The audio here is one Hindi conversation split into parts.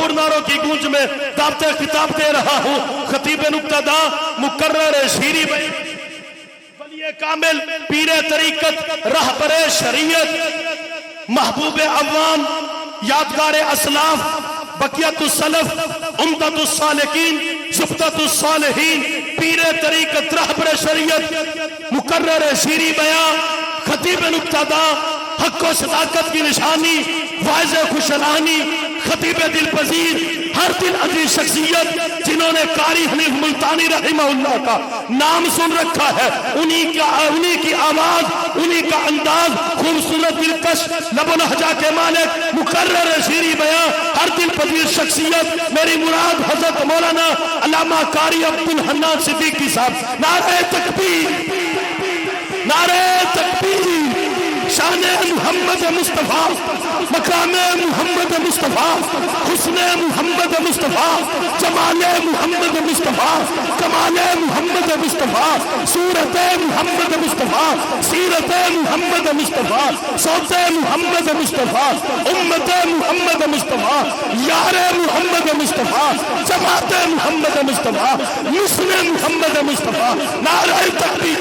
हुजूर नारों की गूंज में दावते खिताब दे रहा हूँ। खतीब नुक्तादा मुकर्रर शीरी वली कामिल पीरे तरीकत रहबरे शरीयत महबूब अवाम यादगार असलाफ बकियतुस्सलफ उम्दतुस्सालिकीन जुफ्ततुस्सालिहीन पीरे तरीकत रहबरे शरीयत मुकर्रर शीरी बयां खतीब नुक्तादा हक व सदाकत की निशानी वाइज़ खुशरानी खतीब दिल पजीर हर दिल अजीज शख्सियत जिन्होंने कारी हनीफ मुल्तानी रहमहुल्लाह का नाम सुन रखा है, उन्हीं की आवाज, उन्हीं का अंदाज खूबसूरत दिलकश लबो लहजा के मालिक मुकर्रर शीरी बयां हर दिल पजीर शख्सियत मेरी मुराद हजरत मौलाना अल्लामा कारी अब्दुल हन्नान सिद्दीकी साहब। नारे तकबीर, नारे तकबीर। शाने मुहम्मद मुस्तफा, मकामे मुहम्मद मुस्तफा, हुस्ने मुहम्मद मुस्तफा, जमाले मुहम्मद मुस्तफा, कमाले मुहम्मद मुस्तफा, सूरते मुहम्मद मुस्तफा, सीरते मुहम्मद मुस्तफा, सौते मुहम्मद मुस्तफा, उम्मते मुहम्मद मुस्तफा, यारे मुहम्मद मुस्तफा, जमाते मुहम्मद मुस्तफा, मुस्लिम मुहम्मद मुस्तफा। नारे तकबीर।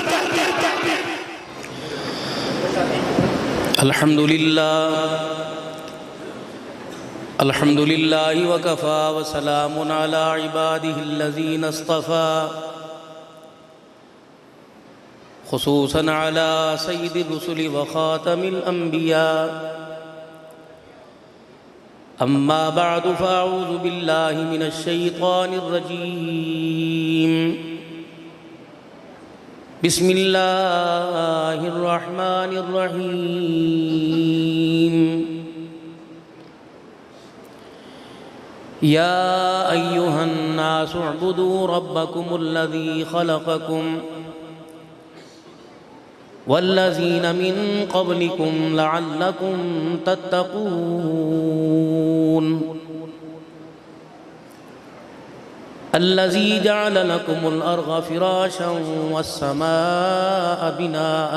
अल्हम्दुलिल्लाह वकफ़ा व सलामुन अला इबादिहिल्लज़ीना इस्तफ़ा खुसूसन अला सय्यिदिर रुसुलि व ख़ातमिल अंबिया अम्मा बअदु फ़अऊज़ु बिल्लाहि मिनश शैतानिर रजीम। बिस्मिल्लाहिर्रहमानिर्रहीम। या अय्युहन्नासु उअ्बुदू रब्बकुमुल्लज़ी खलक़कुम वल्लज़ीना मिन क़ब्लिकुम लअल्लकुम तत्तक़ून। अल्लज़ी जअल लकुमुल अर्ज़ फ़िराशं वस्समाअ बिनाअ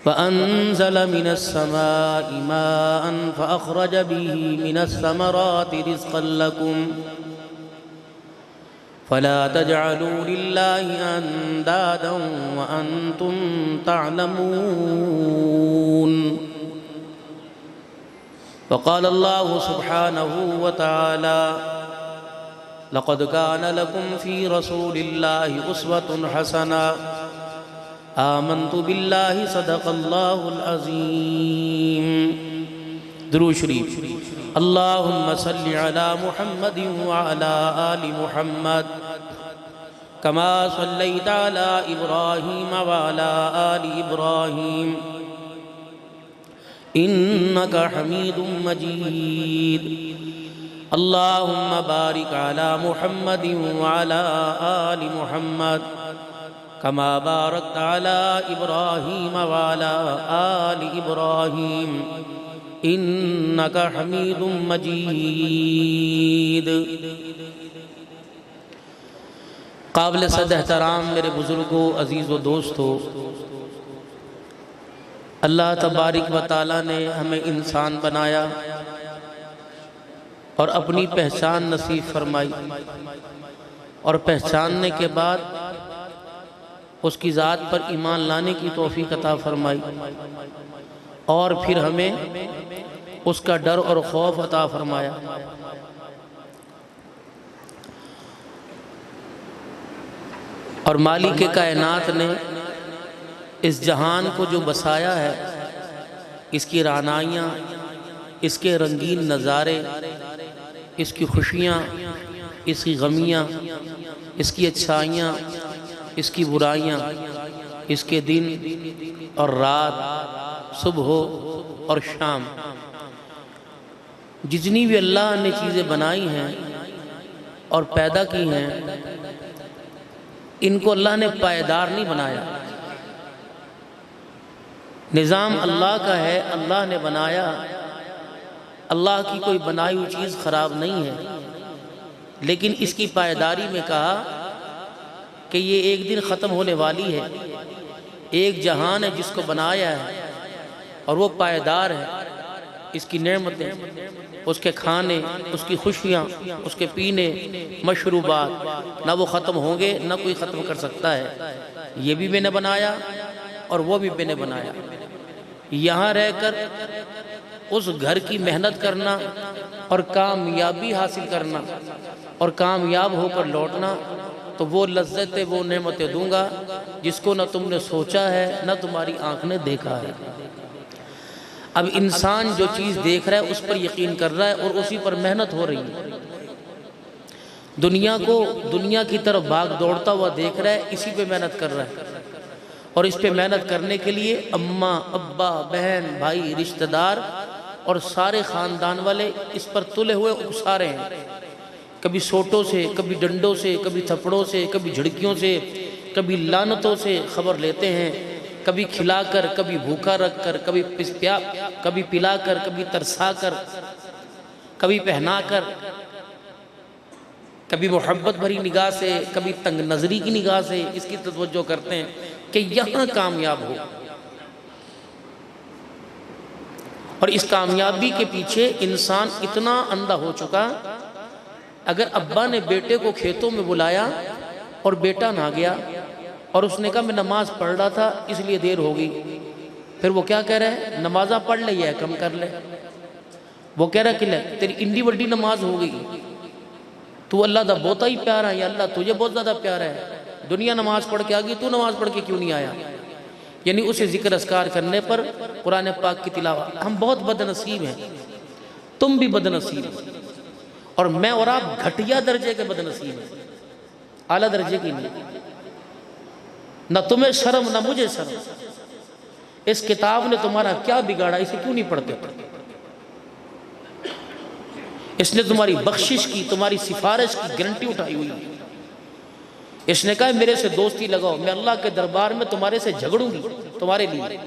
फ़अंज़ल मिनस्समाइ माअन फ़अख़रज बिही मिनस्समराति रिज़्क़न लकुम फ़ला तजअलू लिल्लाहि अंदादन व अंतुम तअलमून। वक़ाल अल्लाहु सुब्हानहु व तआला लक़द कान लकुम फ़ी रसूलिल्लाहि उस्वतुन हसना आमन्तु बिल्लाहि सदक़ल्लाहुल अज़ीम। दुरूद शरीफ। अल्लाहुम्मा सल्लि अला मुहम्मदिन व अला आलि मुहम्मद कमा सल्लैता अला इब्राहीम व अला आलि इब्राहीम इन्नका हमीदुम मजीद। अल्लाहुम्मा बारिक अला मुहम्मदिन व अला आलि मुहम्मद कमा बारकता अला इब्राहीम व अला आलि इब्राहीम इन्नका हमीदुम मजीद। काबिल सद एहतराम मेरे बुज़ुर्गों, अज़ीज़ व दोस्तों, अल्लाह तबारिक व तआला ने हमें इंसान बनाया और अपनी पहचान नसीब फरमाई और पहचानने के बाद उसकी ज़ात पर ईमान लाने की तौफ़ीक़ अता फरमाई और फिर हमें उसका डर और खौफ अता फरमाया। और मालिक कायनात ने इस जहान को जो बसाया है, इसकी रानाइयाँ, इसके रंगीन नज़ारे, इसकी खुशियाँ, इसकी गमियाँ, इसकी अच्छाइयाँ, इसकी बुराइयाँ, इसके दिन और रात, सुबह और शाम, जितनी भी अल्लाह ने चीज़ें बनाई हैं और पैदा की हैं, इनको अल्लाह ने पायदार नहीं बनाया। निज़ाम अल्लाह का है, अल्लाह ने बनाया। अल्लाह की कोई बनाई हुई चीज़ ख़राब नहीं है, लेकिन इसकी पायदारी में कहा कि ये एक दिन ख़त्म होने वाली है। एक जहान है जिसको बनाया है और वो पायदार है, इसकी नेमतें, उसके खाने, उसकी खुशियाँ, उसके पीने, मशरूबात, ना वो ख़त्म होंगे ना कोई ख़त्म कर सकता है। ये भी मैंने बनाया और वो भी मैंने बनाया। यहाँ रहकर उस घर की मेहनत करना और कामयाबी हासिल करना और कामयाब होकर लौटना, तो वो लज्जतें, वो नेमतें दूंगा जिसको ना तुमने सोचा है ना तुम्हारी आंख ने देखा है। अब इंसान जो चीज़ देख रहा है उस पर यकीन कर रहा है और उसी पर मेहनत हो रही है। दुनिया को दुनिया की तरफ भाग दौड़ता हुआ देख रहा है, इसी पे मेहनत कर रहा है। और इस पे मेहनत करने के लिए अम्मा, अब्बा, बहन, भाई, रिश्तेदार और सारे ख़ानदान वाले इस पर तुले हुए उकसा रहे हैं। कभी सोटों से, कभी डंडों से, कभी थप्पड़ों से, कभी झड़कियों से, कभी लानतों से खबर लेते हैं। कभी खिलाकर, कभी भूखा रखकर, कभी पिलाकर, कभी तरसाकर, कभी पहनाकर, कभी मोहब्बत भरी निगाह से, कभी तंग नजरी की निगाह से इसकी तवज्जो करते हैं कि यहाँ कामयाब हो। और इस कामयाबी के पीछे इंसान इतना अंधा हो चुका, अगर अब्बा ने बेटे को खेतों में बुलाया और बेटा ना गया और उसने कहा मैं नमाज पढ़ रहा था इसलिए देर हो गई, फिर वो क्या कह रहा है, नमाजा पढ़ ले या कम कर ले। वो कह रहा है कि ले तेरी इंडी वड्डी नमाज हो गई, तू अल्लाह दा बहुता ही प्यारा है, या अल्लाह तुझे बहुत ज़्यादा प्यारा है, दुनिया नमाज पढ़ के आ गई, तू नमाज पढ़ के क्यों नहीं आया। यानी उसे जिक्र अस्कार करने पर कुरान पाक की तिलावत। हम बहुत बदनसीब हैं, तुम भी बदनसीब हो, और मैं और आप घटिया दर्जे के बदनसीब हैं, आला दर्जे की नहीं। ना तुम्हें शर्म ना मुझे शर्म। इस किताब ने तुम्हारा क्या बिगाड़ा, इसे क्यों नहीं पढ़ते थे? इसने तुम्हारी बख्शिश की, तुम्हारी सिफारिश की गारंटी उठाई हुई है। इसने कहा मेरे से दोस्ती लगाओ, मैं अल्लाह के दरबार में तुम्हारे से झगड़ूंगी तुम्हारे लिए,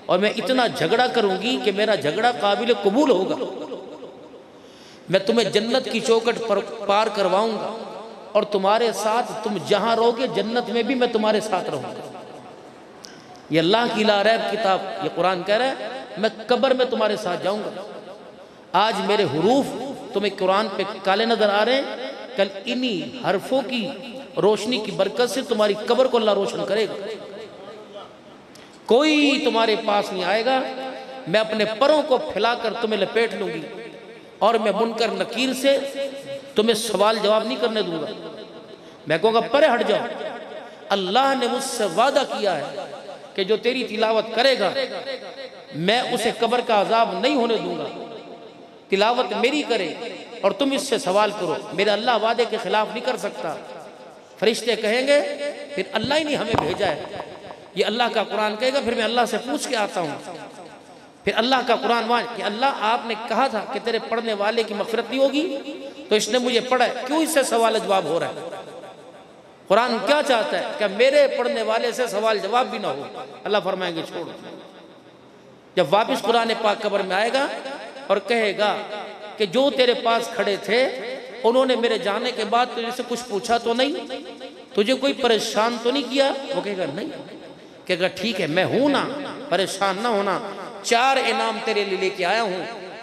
और मैं इतना झगड़ा करूंगी कि मेरा झगड़ा काबिल कबूल होगा। मैं तुम्हें जन्नत की चौखट पर पार करवाऊंगा और तुम्हारे साथ तुम जहां रहोगे जन्नत में भी मैं तुम्हारे साथ रहूंगा। ये अल्लाह की लारैब किताब, ये कुरान कह रहा है मैं कब्र में तुम्हारे साथ जाऊंगा। आज मेरे हुरूफ तुम्हें कुरान पे काले नजर आ रहे हैं, कल इन्हीं हरफों की रोशनी की बरकत से तुम्हारी कब्र को अल्लाह रोशन करेगा। कोई तुम्हारे पास नहीं आएगा, मैं अपने परों को फैलाकर तुम्हें लपेट लूंगी और मैं मुनकर नकीर से तुम्हें सवाल जवाब नहीं करने दूंगा। मैं कहूँगा परे हट जाओ। अल्लाह ने मुझसे वादा किया है कि जो तेरी तिलावत करेगा मैं उसे कब्र का अजाब नहीं होने दूंगा। तिलावत मेरी करे और तुम इससे सवाल करो, मेरा अल्लाह वादे के खिलाफ नहीं कर सकता। फरिश्ते कहेंगे फिर अल्लाह ही नहीं हमें भेजा है, ये अल्लाह का कुरान कहेगा, फिर मैं अल्लाह से पूछ के आता हूँ। फिर अल्लाह का कुरान मान कि अल्लाह आपने कहा था कि तेरे पढ़ने वाले की मग़फ़िरत नहीं होगी, तो इसने मुझे पढ़ा है, क्यों इससे सवाल जवाब हो रहा है? कुरान क्या चाहता है कि मेरे पढ़ने वाले से सवाल जवाब भी ना हो। अल्लाह फरमाएंगे छोड़। जब वापस कुरान पाक कब्र में आएगा और कहेगा कि जो तेरे पास खड़े थे उन्होंने मेरे जाने के बाद तुझे से कुछ पूछा तो नहीं, तुझे कोई परेशान तो नहीं किया? वो कहेगा नहीं। कहेगा ठीक है मैं हूं ना, परेशान ना होना, 4 इनाम तेरे लिए लेके आया हूँ।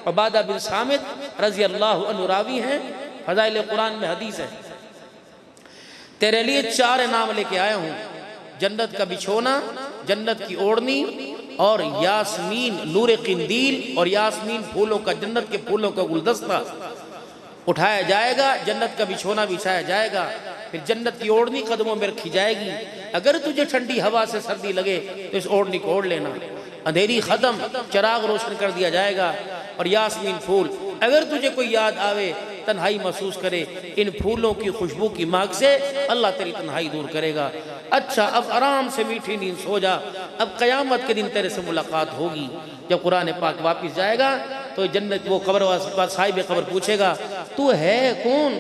उबादा बिन सामित रजी अल्लाह अन्हु रावी हैं, फज़ाइल कुरान में हदीस है, तेरे लिए 4 इनाम लेके आया हूँ, जन्नत का बिछोना, जन्नत की ओढ़नी और यास्मीन नूर किंदील और यास्मीन फूलों का, जन्नत के फूलों का गुलदस्ता उठाया जाएगा, जन्नत का बिछोना बिछाया जाएगा, फिर जन्नत की ओढ़नी कदमों में रखी जाएगी। अगर तुझे ठंडी हवा से सर्दी लगे तो इस ओढ़नी को ओढ़ लेना। अंधेरी खत्म, चिराग रोशन कर दिया जाएगा। और यास्मीन फूल, अगर तुझे कोई याद आवे, तन्हाई महसूस करे, इन फूलों की खुशबू की महक से अल्लाह तेरी तन्हाई दूर करेगा। अच्छा अब आराम से मीठी नींद सो जा, अब क़यामत के दिन तेरे से मुलाकात होगी। जब कुरान पाक वापस जाएगा तो जन्नत वो कब्र साहिब कब्र पूछेगा तू है कौन?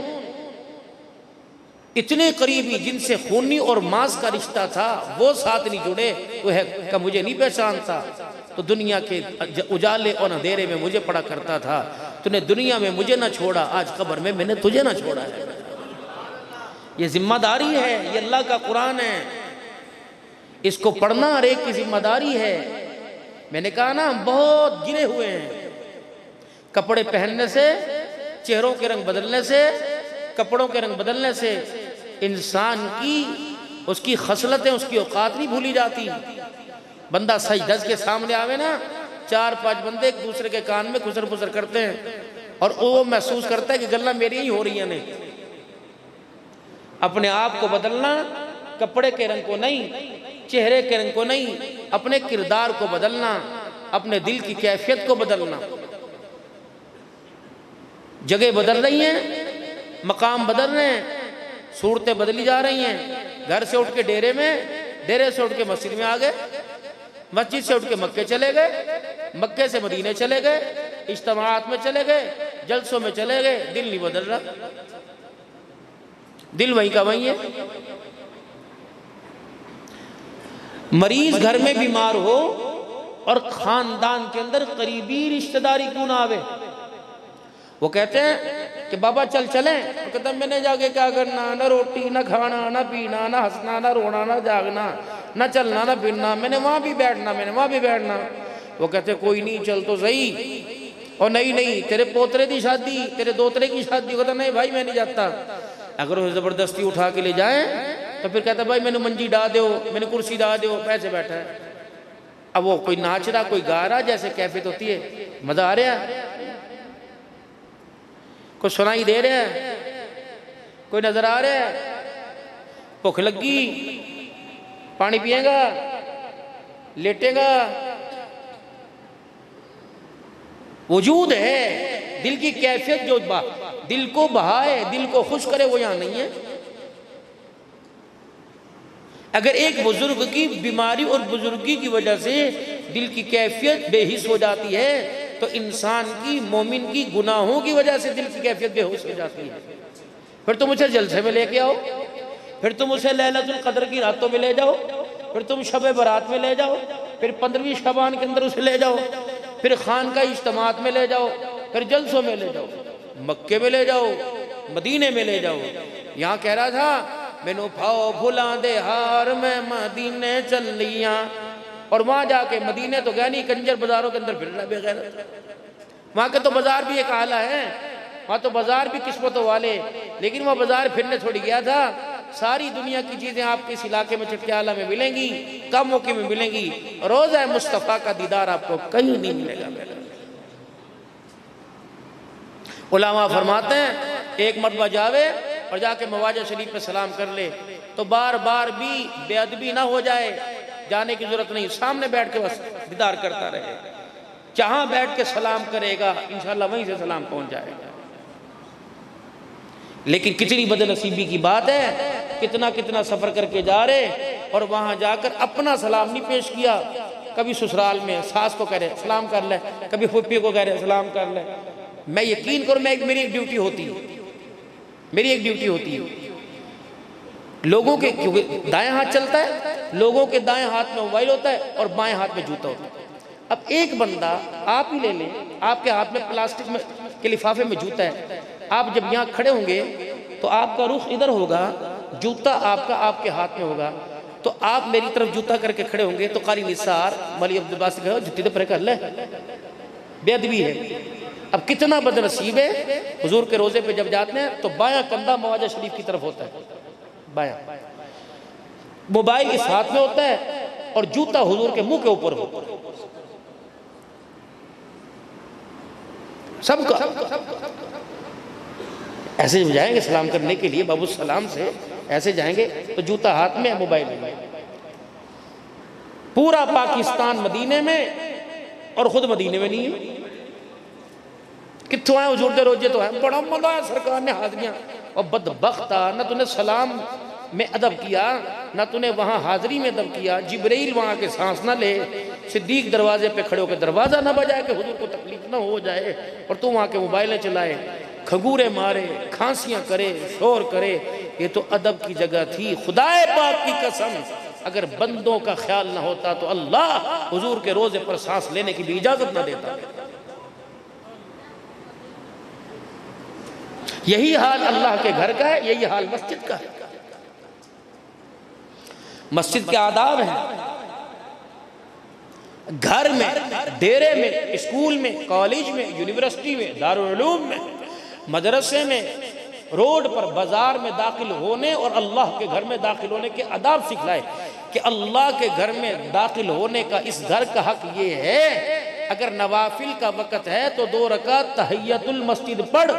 इतने करीबी जिनसे खूनी और मांस का रिश्ता था वो साथ नहीं जुड़े, तो है का मुझे नहीं पहचानता, तो दुनिया के उजाले और अंधेरे में मुझे पड़ा करता था, तूने दुनिया में मुझे ना छोड़ा, आज कब्र में मैंने तुझे ना छोड़ा है। ये जिम्मेदारी है, ये अल्लाह का कुरान है, इसको पढ़ना हर एक की जिम्मेदारी है। मैंने कहा ना हम बहुत गिरे हुए हैं, कपड़े पहनने से, चेहरों के रंग बदलने से, कपड़ों के रंग बदलने से इंसान की उसकी खसलतें, उसकी औकात नहीं भूली जाती। बंदा सही दस के सामने आवे ना, 4-5 बंदे एक दूसरे के कान में खुसर फुसर करते हैं और वो महसूस करता है कि गल्ला मेरी ही हो रही है। नहीं, अपने आप को बदलना, कपड़े के रंग को नहीं, चेहरे के रंग को नहीं, अपने किरदार को बदलना, अपने दिल की कैफियत को बदलना। जगह बदल रही हैं, मकाम बदल रहे हैं, सूरतें बदली जा रही हैं। घर से उठ के डेरे में, डेरे से उठ के मस्जिद में आ गए, मस्जिद से उठ के मक्के चले गए, मक्के से मदीने चले गए, इज्तिमाआत में चले गए, जलसों में चले गए, दिल नहीं बदल रहा, दिल वहीं का वहीं है। मरीज घर में बीमार हो और खानदान के अंदर करीबी रिश्तेदारी क्यों ना आवे, वो कहते हैं कि बाबा चल चलें, तो कहते हैं मैंने जाके क्या करना, ना रोटी ना खाना ना पीना ना हंसना ना रोना ना जागना ना चलना ना फिरना, मैंने वहाँ भी बैठना, मैंने वहाँ भी बैठना। वो कहते कोई नहीं चल तो सही, और नहीं नहीं तेरे पोतरे की शादी, तेरे दोतरे की शादी। कहता नहीं भाई मैं नहीं जाता। अगर उसे ज़बरदस्ती उठा के ले जाए तो फिर कहता भाई मैंने मंजी डा दो, मैंने कुर्सी डा दो, पैसे बैठा है। अब वो कोई नाच रहा, कोई गा रहा, जैसे कैफियत होती है, मजा आ रहा है, कोई सुनाई दे रहा है, कोई नजर आ रहा है, भूख लगी, पानी पिएगा, लेटेगा, वजूद है। दिल की कैफियत जो दिल को बहाए, दिल को खुश करे, वो यहां नहीं है। अगर एक बुजुर्ग की बीमारी और बुजुर्गी की वजह से दिल की कैफियत बेहिस हो जाती है, तो इंसान की, मोमिन की गुनाहों की वजह से दिल की कैफियत बेहोश हो जाती है। फिर तुम उसे जलसे में लेके आओ, फिर तुम उसे लैलतुल कद्र की रातों में ले जाओ, फिर तुम शब बारात में ले जाओ, फिर 15वीं शबान के अंदर उसे ले जाओ, फिर खान का इज्तिमात में ले जाओ, फिर जलसों में ले जाओ, मक्के में ले जाओ, मदीने में ले जाओ। यहाँ कह रहा था मैनू भाओ भुला दे हार मैं मदीने चल लिया, और वहां जाके मदीने तो गया नहीं, कंजर बाजारों के अंदर फिर रहा बेगैर। वहां के तो बाजार भी एक आला है, वहां तो बाजार भी किस्मतों वाले, लेकिन वह बाजार फिरने थोड़ी गया था। सारी दुनिया की चीजें आपके इस इलाके में चटियाला में मिलेंगी, कम मौके में मिलेंगी, रोज़ा मुस्तफ़ा का दीदार आपको कहीं नहीं मिलेगा। उलामा फरमाते हैं एक मरतबा जावे और जाके मवाजा शरीफ पे सलाम कर ले, तो बार बार भी बेअदबी ना हो जाए, जाने की जरूरत नहीं, सामने बैठ के बस दीदार करता रहे। जहां बैठ के सलाम करेगा इंशाअल्लाह वहीं से सलाम पहुंच जाएगा। लेकिन कितनी बदनसीबी की बात है, कितना कितना सफर करके जा रहे और वहां जाकर अपना सलाम नहीं पेश किया। कभी ससुराल में सास को कह रहे सलाम कर ले, कभी फुप्पी को कह रहे सलाम कर ले। मैं यकीन करूं, मेरी एक ड्यूटी होती है, मेरी एक ड्यूटी होती है, लोगों के, क्योंकि दाएं हाथ चलता है, लोगों के दाएं हाथ में मोबाइल होता है और बाएं हाथ में जूता होता है। अब एक बंदा आप ही ले लें, आपके हाथ में प्लास्टिक में के लिफाफे में जूता है, आप जब यहाँ खड़े होंगे तो आपका रुख इधर होगा, जूता आपका आपके हाथ में होगा, तो आप मेरी तरफ जूता करके खड़े होंगे तो कारी निसार मली अब्दुल्ला से कहो जुत्ती तो परे कर ले, बेअदबी है। अब कितना बदनसीब है, हुजूर के रोजे पे जब जाते हैं तो बायां कंधा मवाजा शरीफ की तरफ होता है, बायां, मोबाइल इस हाथ में होता है और जूता हुजूर के मुंह के ऊपर होता है। सबका ऐसे जब जाएंगे सलाम करने के लिए बाबू सलाम से ऐसे जाएंगे तो जूता हाथ में है, मोबाइल में। पूरा पाकिस्तान मदीने में और खुद मदीने में नहीं है। कितों आए हुजूर दे रोजे तो है, बड़ा मजा है, सरकार ने हाजिरियां, और बदबख्ता न तूने सलाम में अदब किया, ना तूने वहां हाजिरी में अदब किया। जिब्रील वहां के सांस ना ले, सिद्दीक दरवाजे पे खड़े होकर दरवाजा ना बजाए कि हुजूर को तकलीफ ना हो जाए, और तू वहां के मोबाइलें चलाए, खंगूरे मारे, खांसियां करे, शोर करे। ये तो अदब की जगह थी। खुदाए पाक की कसम, अगर बंदों का ख्याल ना होता तो अल्लाह हुजूर के रोजे पर सांस लेने की भी इजाजत ना देता। यही हाल अल्लाह के घर का है, यही हाल मस्जिद का है। मस्जिद के आदाब हैं, घर में, डेरे में, स्कूल में, कॉलेज में, यूनिवर्सिटी में, दारुल उलूम में, मदरसे में, रोड पर, बाजार में दाखिल होने और अल्लाह के घर में दाखिल होने के आदाब सिखलाए कि अल्लाह के घर में दाखिल होने का इस घर का हक ये है, अगर नवाफिल का वक़्त है तो 2 रकात तहियतुल मस्जिद पढ़।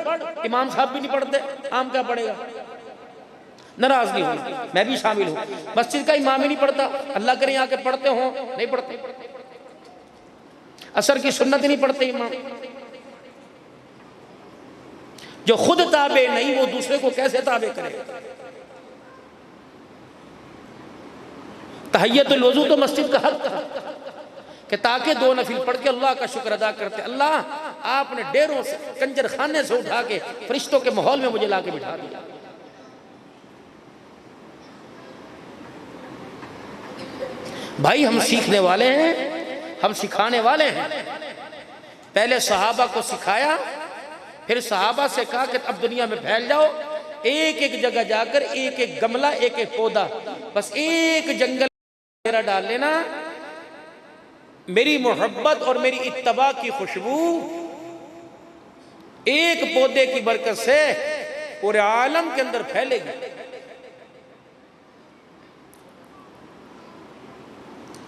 इमाम साहब भी नहीं पढ़ते, आम क्या पढ़ेगा? नाराज नहीं हो, मैं भी शामिल हूँ। मस्जिद का इमाम ही नहीं पढ़ता, अल्लाह करे यहाँ के पढ़ते हो, नहीं पढ़ते। असर की सुन्नत नहीं पढ़ते इमाम। जो खुद ताबे नहीं वो दूसरे को कैसे ताबे करे? तहियतुल वज़ू तो मस्जिद का हक था कि ताकि 2 नफिल पढ़ के अल्लाह का शुक्र अदा करते। अल्लाह आपने डेरों से, कंजर खाने से उठा के फरिश्तों के माहौल में मुझे लाके बिठा दिया। भाई हम सीखने वाले हैं, हम सिखाने वाले हैं। पहले सहाबा को सिखाया, फिर सहाबा से कहा कि अब दुनिया में फैल जाओ, एक एक जगह जाकर एक एक गमला, एक एक पौधा, बस एक जंगल मेरा डाल लेना, मेरी मोहब्बत और मेरी इत्तबा की खुशबू एक पौधे की बरकत से पूरे आलम के अंदर फैलेगी।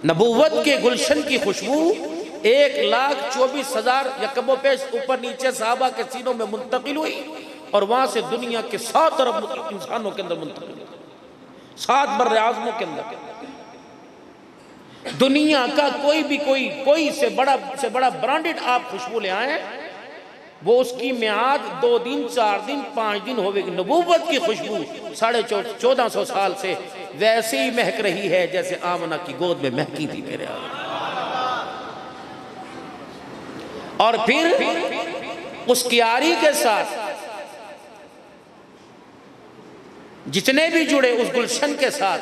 नबूवत के गुलशन की खुशबू 1,24,000 या कमो पेश ऊपर नीचे सहाबा के सीनों में मुंतकिल हुई और वहां से दुनिया के 7 अरब इंसानों के अंदर मुंतकिल हुई, 7 बर्र आज़मों के अंदर। दुनिया का कोई से बड़ा ब्रांडेड आप खुशबू ले आए, वो उसकी मियाद 2 दिन, 4 दिन, 5 दिन होगी। नबूवत की खुशबू 1450 साल से वैसे ही महक रही है जैसे आमना की गोद में महकी थी मेरे आगे। और फिर उस क्यारी के साथ जितने भी जुड़े उस गुलशन के साथ,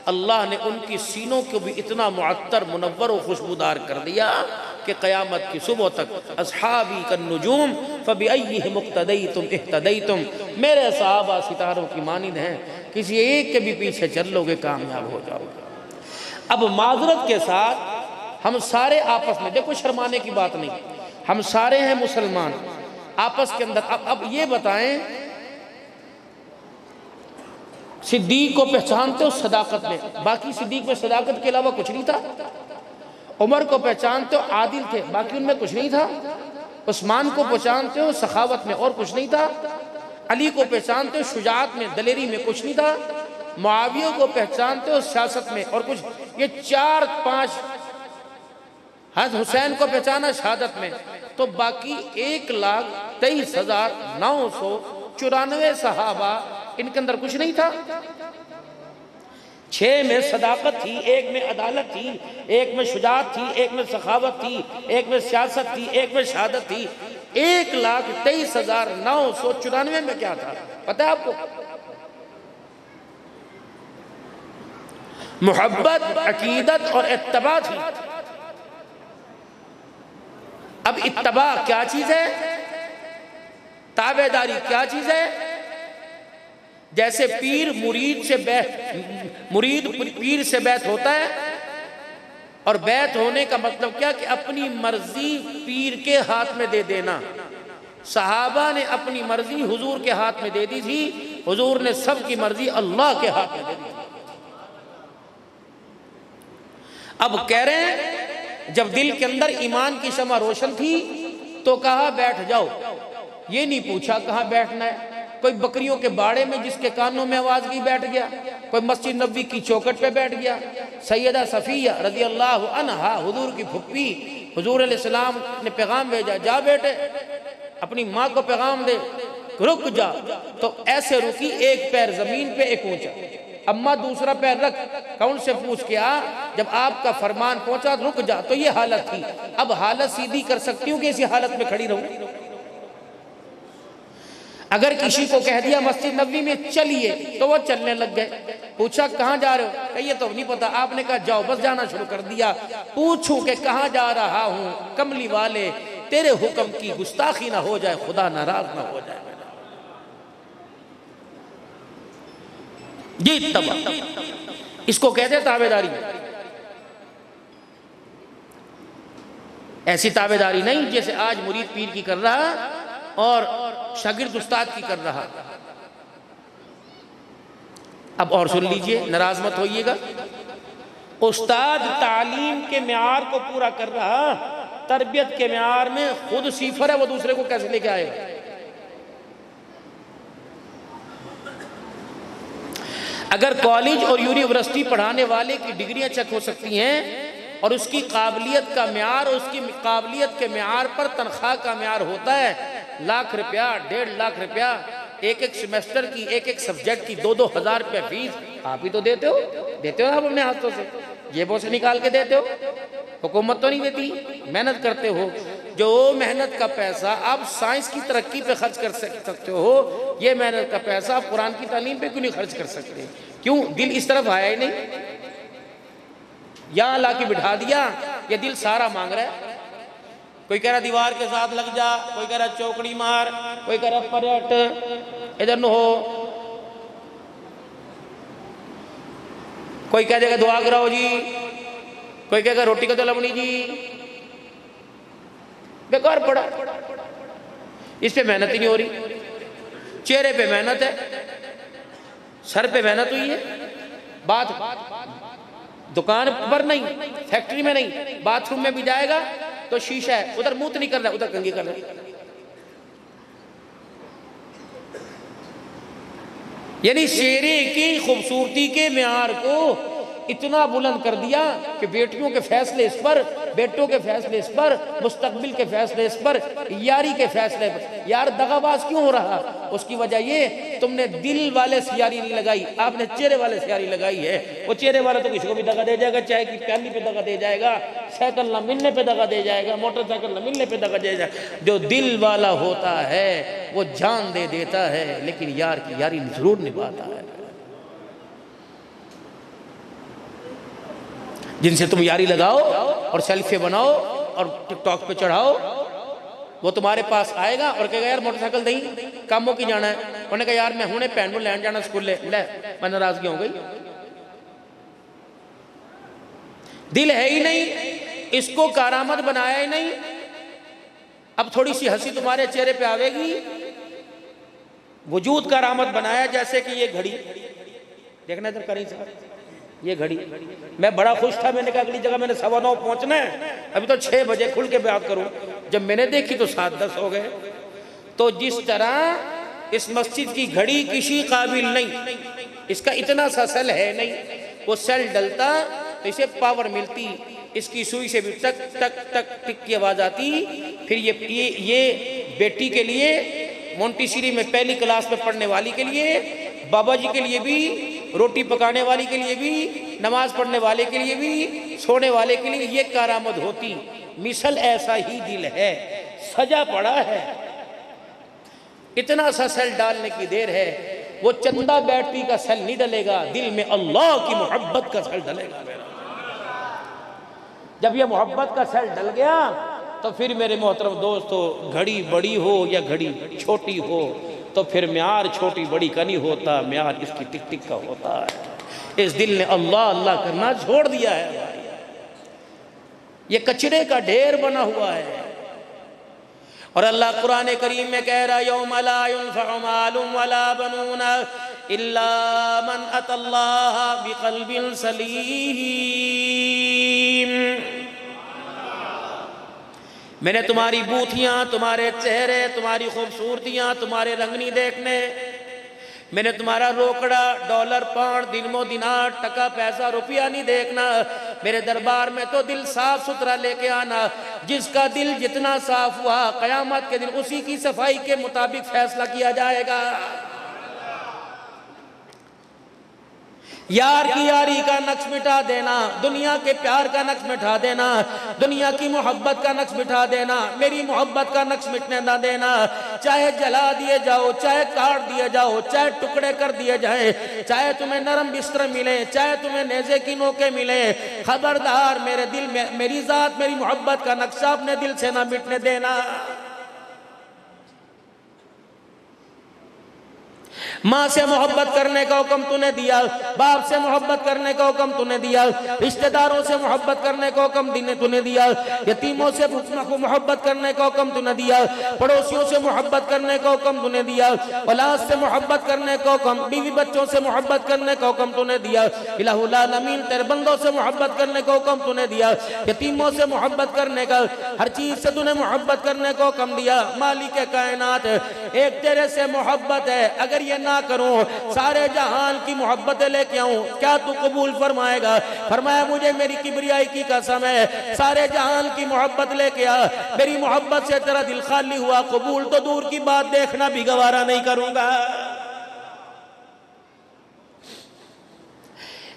अल्लाह ने उनकी सीनों को भी इतना मुअत्तर, मुनव्वर और खुशबूदार कर दिया कि क़यामत की सुबह तक अस्हाबी कन्नुजूम फबिअय्यिहिम मुक़्तदैतुम इह्तदैतुम, मेरे सहाबा सितारों की मानिंद हैं, किसी एक के भी पीछे चल लोगे कामयाब हो जाओगे। अब माजरत के साथ हम सारे आपस में, देखो शर्माने की बात नहीं, हम सारे हैं मुसलमान आपस के अंदर। अब ये बताएं, सिद्दीक को पहचानते हो सदाकत में, बाकी सिद्दीक में सदाकत के अलावा कुछ नहीं था। उमर को पहचानते हो आदिल थे, बाकी उनमें कुछ नहीं था। उस्मान को पहचानते हो सखावत में, और कुछ नहीं था। अली को पहचानते हो शुजाअत में, दलेरी में, कुछ नहीं था। मुआविया को पहचानते हो सियासत में, और कुछ, ये 4-5। हज़रत हुसैन को पहचाना शहादत में, तो बाकी 1,23,994 सहाबा, इनके अंदर कुछ नहीं था। 6 में सदाकत थी, 1 में अदालत थी, 1 में शुजाअत थी, 1 में सखावत थी, 1 में सियासत थी, 1 में शहादत थी। 1,23,994 में क्या था पता है आपको? मोहब्बत, अकीदत और इत्तबा थी। अब इत्तबा क्या चीज है, ताबेदारी क्या चीज है? जैसे मुरीद पीर से बैत होता है, और बैत होने का मतलब क्या कि अपनी मर्जी पीर के हाथ में दे देना। सहाबा ने अपनी मर्जी हुजूर के हाथ में दे दी थी, हुजूर ने सबकी मर्जी अल्लाह के हाथ में दे दी थी। अब कह रहे हैं, जब दिल के अंदर ईमान की शमा रोशन थी तो कहा बैठ जाओ, ये नहीं पूछा कहाँ बैठना है। कोई बकरियों के बाड़े में जिसके कानों में आवाज गई बैठ गया, कोई मस्जिद नबवी की चौखट पे बैठ गया। सैयदा सफिया रज़ी अल्लाह अन्हा, हुजूर की फुप्पी, हुजूर अलैहिस्सलाम ने पैगाम भेजा, जा बेटे अपनी माँ को पैगाम दे, रुक जा। तो ऐसे रुकी, एक पैर जमीन पे, एक ऊंचा। अम्मा दूसरा पैर रख, कौन से पूछ के आ, जब आपका फरमान पहुंचा रुक जा। तो ये हालत थी। अब हालत सीधी कर सकती हूँ कि इसी हालत में खड़ी रहूं? अगर किसी को कह दिया मस्जिद नबवी में चलिए तो वो चलने लग गए। पूछा कहाँ जा रहे हो, कहिए तो नहीं पता। आपने कहा जाओ, बस जाना शुरू कर दिया। पूछूं कि कहाँ जा रहा हूँ, कमली वाले तेरे हुक्म की गुस्ताखी ना हो जाए, खुदा नाराज ना हो जाए। ये इत्तबा, इसको कहते हैं ताबेदारी। ऐसी ताबेदारी नहीं जैसे आज मुरीद पीर की कर रहा और शागिर्द उस्ताद की कर रहा। अब और सुन लीजिए, नाराज मत होइएगा। उस्ताद तालीम के म्यार को पूरा कर रहा, तरबियत के म्यार में खुद सिफर है, वो दूसरे को कैसे लेके आएगा? अगर कॉलेज और यूनिवर्सिटी पढ़ाने वाले की डिग्रियां चेक हो सकती हैं और उसकी काबिलियत का म्यार और उसकी काबिलियत के म्यार पर तनख्वाह का म्यार होता है लाख रुपया, 1.5 लाख रुपया, एक एक सेमेस्टर की, एक एक सब्जेक्ट की 2-2 हज़ार रुपया फीस आप ही तो देते हो ना आप अपने हाथों से, जेबों से निकाल के देते हो, हुकूमत तो नहीं देती, मेहनत करते हो। जो मेहनत का पैसा आप साइंस की तरक्की पे खर्च कर सकते हो, ये मेहनत का पैसा आप कुरान की तालीम पे क्यों नहीं खर्च कर सकते? क्यों? दिल इस तरफ आया ही नहीं, यहाँ ला के बिठा दिया, ये दिल सारा मांग रहा है। कोई कह रहा दीवार के साथ लग जा, कोई कह रहा चौकड़ी मार, कोई कह रहा पर्यट इधर न हो, कोई कह देगा दुआ कराओ जी, कोई कहेगा रोटी का तो लवणी जी, बेकार पड़ा, इस पे मेहनत ही नहीं हो रही। चेहरे पे मेहनत है, सर पे मेहनत हुई है, बात दुकान पर नहीं, फैक्ट्री में नहीं, बाथरूम में भी जाएगा तो शीशा है, उधर मुंह नहीं कर रहा, उधर कंघी कर रहा। यानी चेहरे की खूबसूरती के म्यार को इतना बुलंद कर दिया कि बेटियों के फैसले इस पर, बेटों के फैसले इस पर, मुस्तकबिल के फैसले इस पर, यारी के फैसले पर। यार दगाबाज क्यों हो रहा? उसकी वजह ये तुमने दिल वाले से यारी नहीं लगाई, आपने चेहरे वाले से यारी लगाई है। वो चेहरे वाला तो किसी को भी दगा दे जाएगा, चाय की प्याली पे दगा दे जाएगा, साइकिल न मिलने पे दगा दे जाएगा, मोटरसाइकिल न मिलने पे दगा दे जाएगा। जो दिल वाला होता है वो जान दे देता है, लेकिन यार की यारी जरूर निभाता है। जिनसे तुम यारी लगाओ और सेल्फी बनाओ और टिकटॉक पे चढ़ाओ, वो तुम्हारे पास आएगा और कहेगा यार मोटरसाइकिल नहीं, कामों की जाना है। उन्होंने कहा यार मैं हुणे भैन को लैन जाना स्कूल ले, मैं नाराजगी हो गई। दिल है ही नहीं, इसको कारामद बनाया ही नहीं। अब थोड़ी सी हंसी तुम्हारे चेहरे पे आवेगी, वजूद कारामद बनाया। जैसे कि ये घड़ी देखना इधर करीं साहब, ये घड़ी मैं बड़ा खुश था, मैंने कहा अगली जगह मैंने 9:15 पहुंचना है, अभी तो 6 बजे खुल के बात करूं। जब मैंने देखी तो 7:10 हो गए। तो जिस तरह इस मस्जिद की घड़ी किसी काबिल नहीं, इसका इतना सा सेल है नहीं, वो सेल डलता तो इसे पावर मिलती, इसकी सुई से भी टक टक टक टिक की आवाज आती। फिर ये बेटी के लिए, मोंटेसरी में पहली क्लास में पढ़ने वाली के लिए, बाबा जी के लिए भी, रोटी पकाने वाली के लिए भी, नमाज पढ़ने वाले के लिए भी, सोने वाले के लिए ये कारामद होती। मिसल ऐसा ही दिल है, सजा पड़ा है, इतना सा सेल डालने की देर है। वो चंदा बैटरी का सेल नहीं डलेगा, दिल में अल्लाह की मोहब्बत का सेल डलेगा। जब ये मोहब्बत का सेल डल गया तो फिर मेरे मोहतरम दोस्तों, घड़ी बड़ी हो या घड़ी छोटी हो, तो फिर म्यार छोटी बड़ी का नहीं होता, म्यार इसकी टिक टिक का होता है। इस दिल ने अल्लाह अल्लाह करना छोड़ दिया है भाई, ये कचरे का ढेर बना हुआ है। और अल्लाह कुरान करीम में कह रहा है, यौम ला युनफ़उ मालुन वला बनून इल्ला मन अतल्लाह बिक़ल्बिन सलीम। मैंने तुम्हारी बूथियां, तुम्हारे चेहरे, तुम्हारी खूबसूरतियां, तुम्हारे रंगनी देखने, मैंने तुम्हारा रोकड़ा, डॉलर, पाउंड, दिनमो दिनार, टका पैसा, रुपया नहीं देखना। मेरे दरबार में तो दिल साफ सुथरा लेके आना। जिसका दिल जितना साफ हुआ, कयामत के दिन उसी की सफाई के मुताबिक फैसला किया जाएगा। यार की यारी का नक्श मिटा देना, दुनिया के प्यार का नक्श मिटा देना, दुनिया की मोहब्बत का नक्श मिटा देना, मेरी मोहब्बत का नक्श मिटने ना देना। चाहे जला दिए जाओ, चाहे काट दिए जाओ, चाहे टुकड़े कर दिए जाए, चाहे तुम्हें नरम बिस्तर मिले, चाहे तुम्हें नेज़े की नोके मिले, खबरदार मेरे दिल में मेरी जात, मेरी मोहब्बत का नक्शा अपने दिल से ना मिटने देना। माँ से मोहब्बत करने का हुक्म तूने दिया, बाप से मोहब्बत करने का हुक्म तूने दिया, रिश्तेदारों से मोहब्बत करने का हुक्म तूने दिया, यतीमों से मोहब्बत करने का हुक्म तूने दिया, पड़ोसियों से मोहब्बत करने का हुक्म तूने दिया, औलाद से मोहब्बत करने का हुक्म, बीवी बच्चों से मोहब्बत करने का हुक्म तूने दिया, इलाहुल आलमीन तेरे बंदों से मोहब्बत करने का हुक्म तूने दिया, यतीमों से मोहब्बत करने का, हर चीज से तूने मोहब्बत करने को हुक्म दिया। मालिक कायनात, एक तेरे से मोहब्बत है, अगर ये ना करूं सारे जहान की मोहब्बतें लेके आऊं, क्या तू कबूल फरमाएगा? फरमाया मुझे मेरी किबरियाई की कसम है, सारे जहान की मोहब्बत लेके आ, मेरी मोहब्बत से तेरा दिल खाली हुआ, कबूल तो दूर की बात देखना भी गवारा नहीं करूंगा।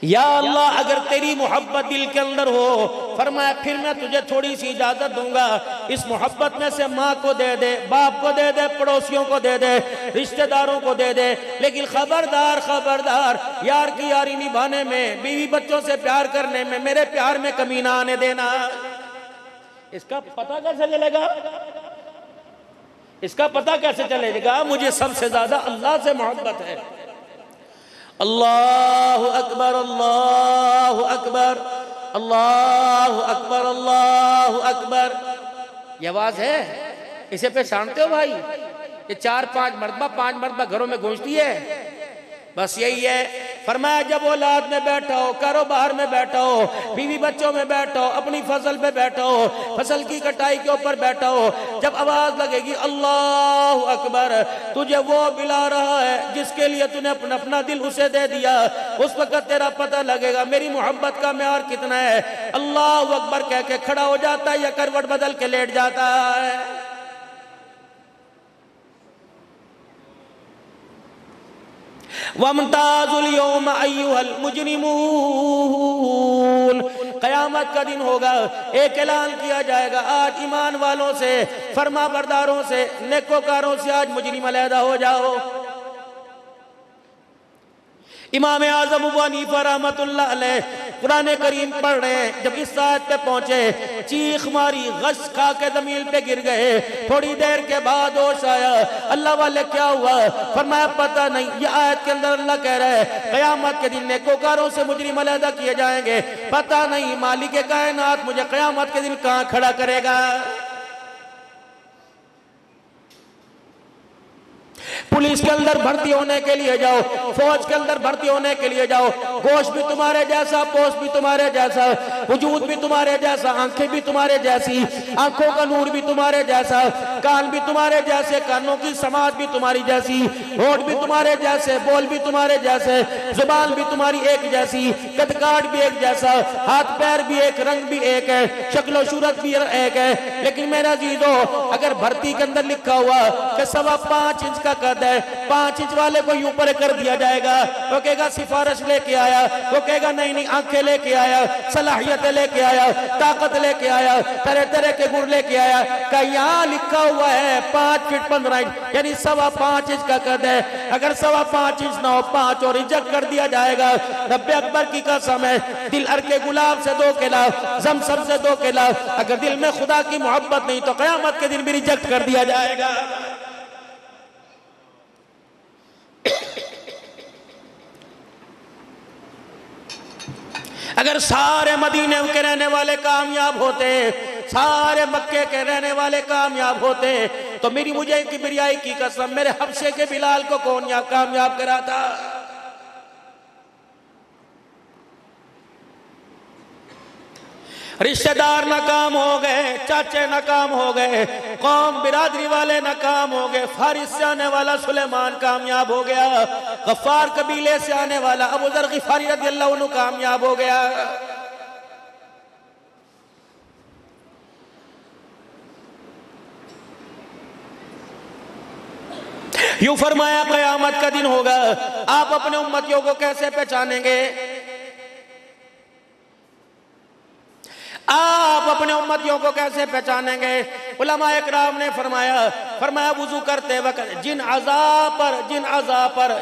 या अल्लाह, अगर तेरी मोहब्बत दिल के अंदर हो, फरमाया फिर मैं तुझे थोड़ी सी इजाजत दूंगा, इस मोहब्बत में से माँ को दे दे, बाप को दे दे, पड़ोसियों को दे दे, रिश्तेदारों को दे दे, लेकिन खबरदार खबरदार, यार की यारी निभाने में, बीवी बच्चों से प्यार करने में, मेरे प्यार में कमी ना आने देना। इसका पता कैसे चलेगा? इसका पता कैसे चलेगा? मुझे सबसे ज्यादा अल्लाह से मोहब्बत है। अल्लाहु अकबर, अल्लाहु अकबर, अल्लाहु अकबर, अल्लाहु अकबर। ये आवाज है, इसे पहचानते हो भाई? ये 4-5 मरतबा 5 मरतबा घरों में गूंजती है, बस यही है। फरमाया जब औलाद में बैठा हो, कारोबार में बैठा हो, बीवी बच्चों में बैठा हो, अपनी फसल पे बैठा हो, फसल की कटाई के ऊपर बैठा हो, जब आवाज लगेगी अल्लाहु अकबर, तुझे वो बुला रहा है जिसके लिए तूने अपना दिल उसे दे दिया, उस वक्त तेरा पता लगेगा मेरी मोहब्बत का म्यार कितना है। अल्लाहु अकबर कह के खड़ा हो जाता है या करवट बदल के लेट जाता है। वमताजुल यौम अय्युहल मुजरिमून, कयामत का दिन होगा, एक ऐलान किया जाएगा, आज ईमान वालों से, फरमा बरदारों से, नेकोकारों से आज मुजरिम अलहदा हो जाओ। इमाम आज़म अबू हनीफा रहमतुल्लाह अलैह कुरान करीम पढ़ रहे हैं, जब इस आयत पे पहुंचे चीख मारी, गश खा के जमीन पे गिर गए। थोड़ी देर के बाद होश आया, अल्लाह वाले क्या हुआ? फरमाया पता नहीं। ये आयत के अंदर अल्लाह कह रहा है कयामत के दिन नेकोकारों से मुजरिम अलहदा किए जाएंगे, पता नहीं मालिक कायनात मुझे कयामत के दिन कहां खड़ा करेगा। पुलिस के अंदर भर्ती होने के लिए जाओ, फौज के अंदर भर्ती होने के लिए जाओ, गोश्त भी तुम्हारे जैसा, पोस्ट भी तुम्हारे जैसा, वजूद भी तुम्हारे जैसा, आंखें भी तुम्हारे जैसी, आंखों का नूर भी तुम्हारे जैसा, कान भी तुम्हारे जैसे, कानों की समाज भी तुम्हारी जैसी, होठ भी तुम्हारे जैसे, बोल भी तुम्हारे जैसे, जुबान भी तुम्हारी एक जैसी, कदकाठ भी एक जैसा, हाथ पैर भी एक, रंग भी एक है, शक्लो सूरत भी एक है। लेकिन मेरा अजीजों, अगर भर्ती के अंदर लिखा हुआ कि 5.25 इंच का कद है, 5 इंच वाले को यूं पर कर दिया जाएगा, वो कहेगा सिफारिश लेके आया, वो कहेगा नहीं नहीं आंखें लेके आया, सलाहियतें लेके आया, ताकत लेके आया, तरह तरह के गुण लेके आया। का यहाँ लिखा हुआ है 5 फीट 15 इंच, यानी 5.25 इंच का कद है। अगर 5.25 इंच ना हो, 5 और रिजेक्ट कर दिया जाएगा। रब्बे अकबर की कसम है, दिल अरके गुलाब से 2 किला, ज़मज़म से 2 किला, अगर दिल में खुदा की मोहब्बत नहीं तो क़यामत के दिन भी रिजेक्ट कर दिया जाएगा। अगर सारे मदीने के रहने वाले कामयाब होते, सारे मक्के के रहने वाले कामयाब होते, तो मेरी मुझे किबरियाई की कसम, मेरे हबशे के बिलाल को कौन कामयाब करा था? रिश्तेदार नाकाम हो गए, चाचे नाकाम हो गए, कौम बिरादरी वाले नाकाम हो गए। फारिस से आने वाला सुलेमान कामयाब हो गया, गफ्फार कबीले से आने वाला अबू ज़र ग़िफ़ारी रज़ियल्लाहु अन्हु कामयाब हो गया। यूं फरमाया क़यामत का दिन होगा, आप अपने उम्मतियों को कैसे पहचानेंगे? आप अपने उम्मतियों को कैसे पहचानेंगे? उलमा इकराम ने फरमाया फरमाया वुजू करते वक्त जिन अज़ा पर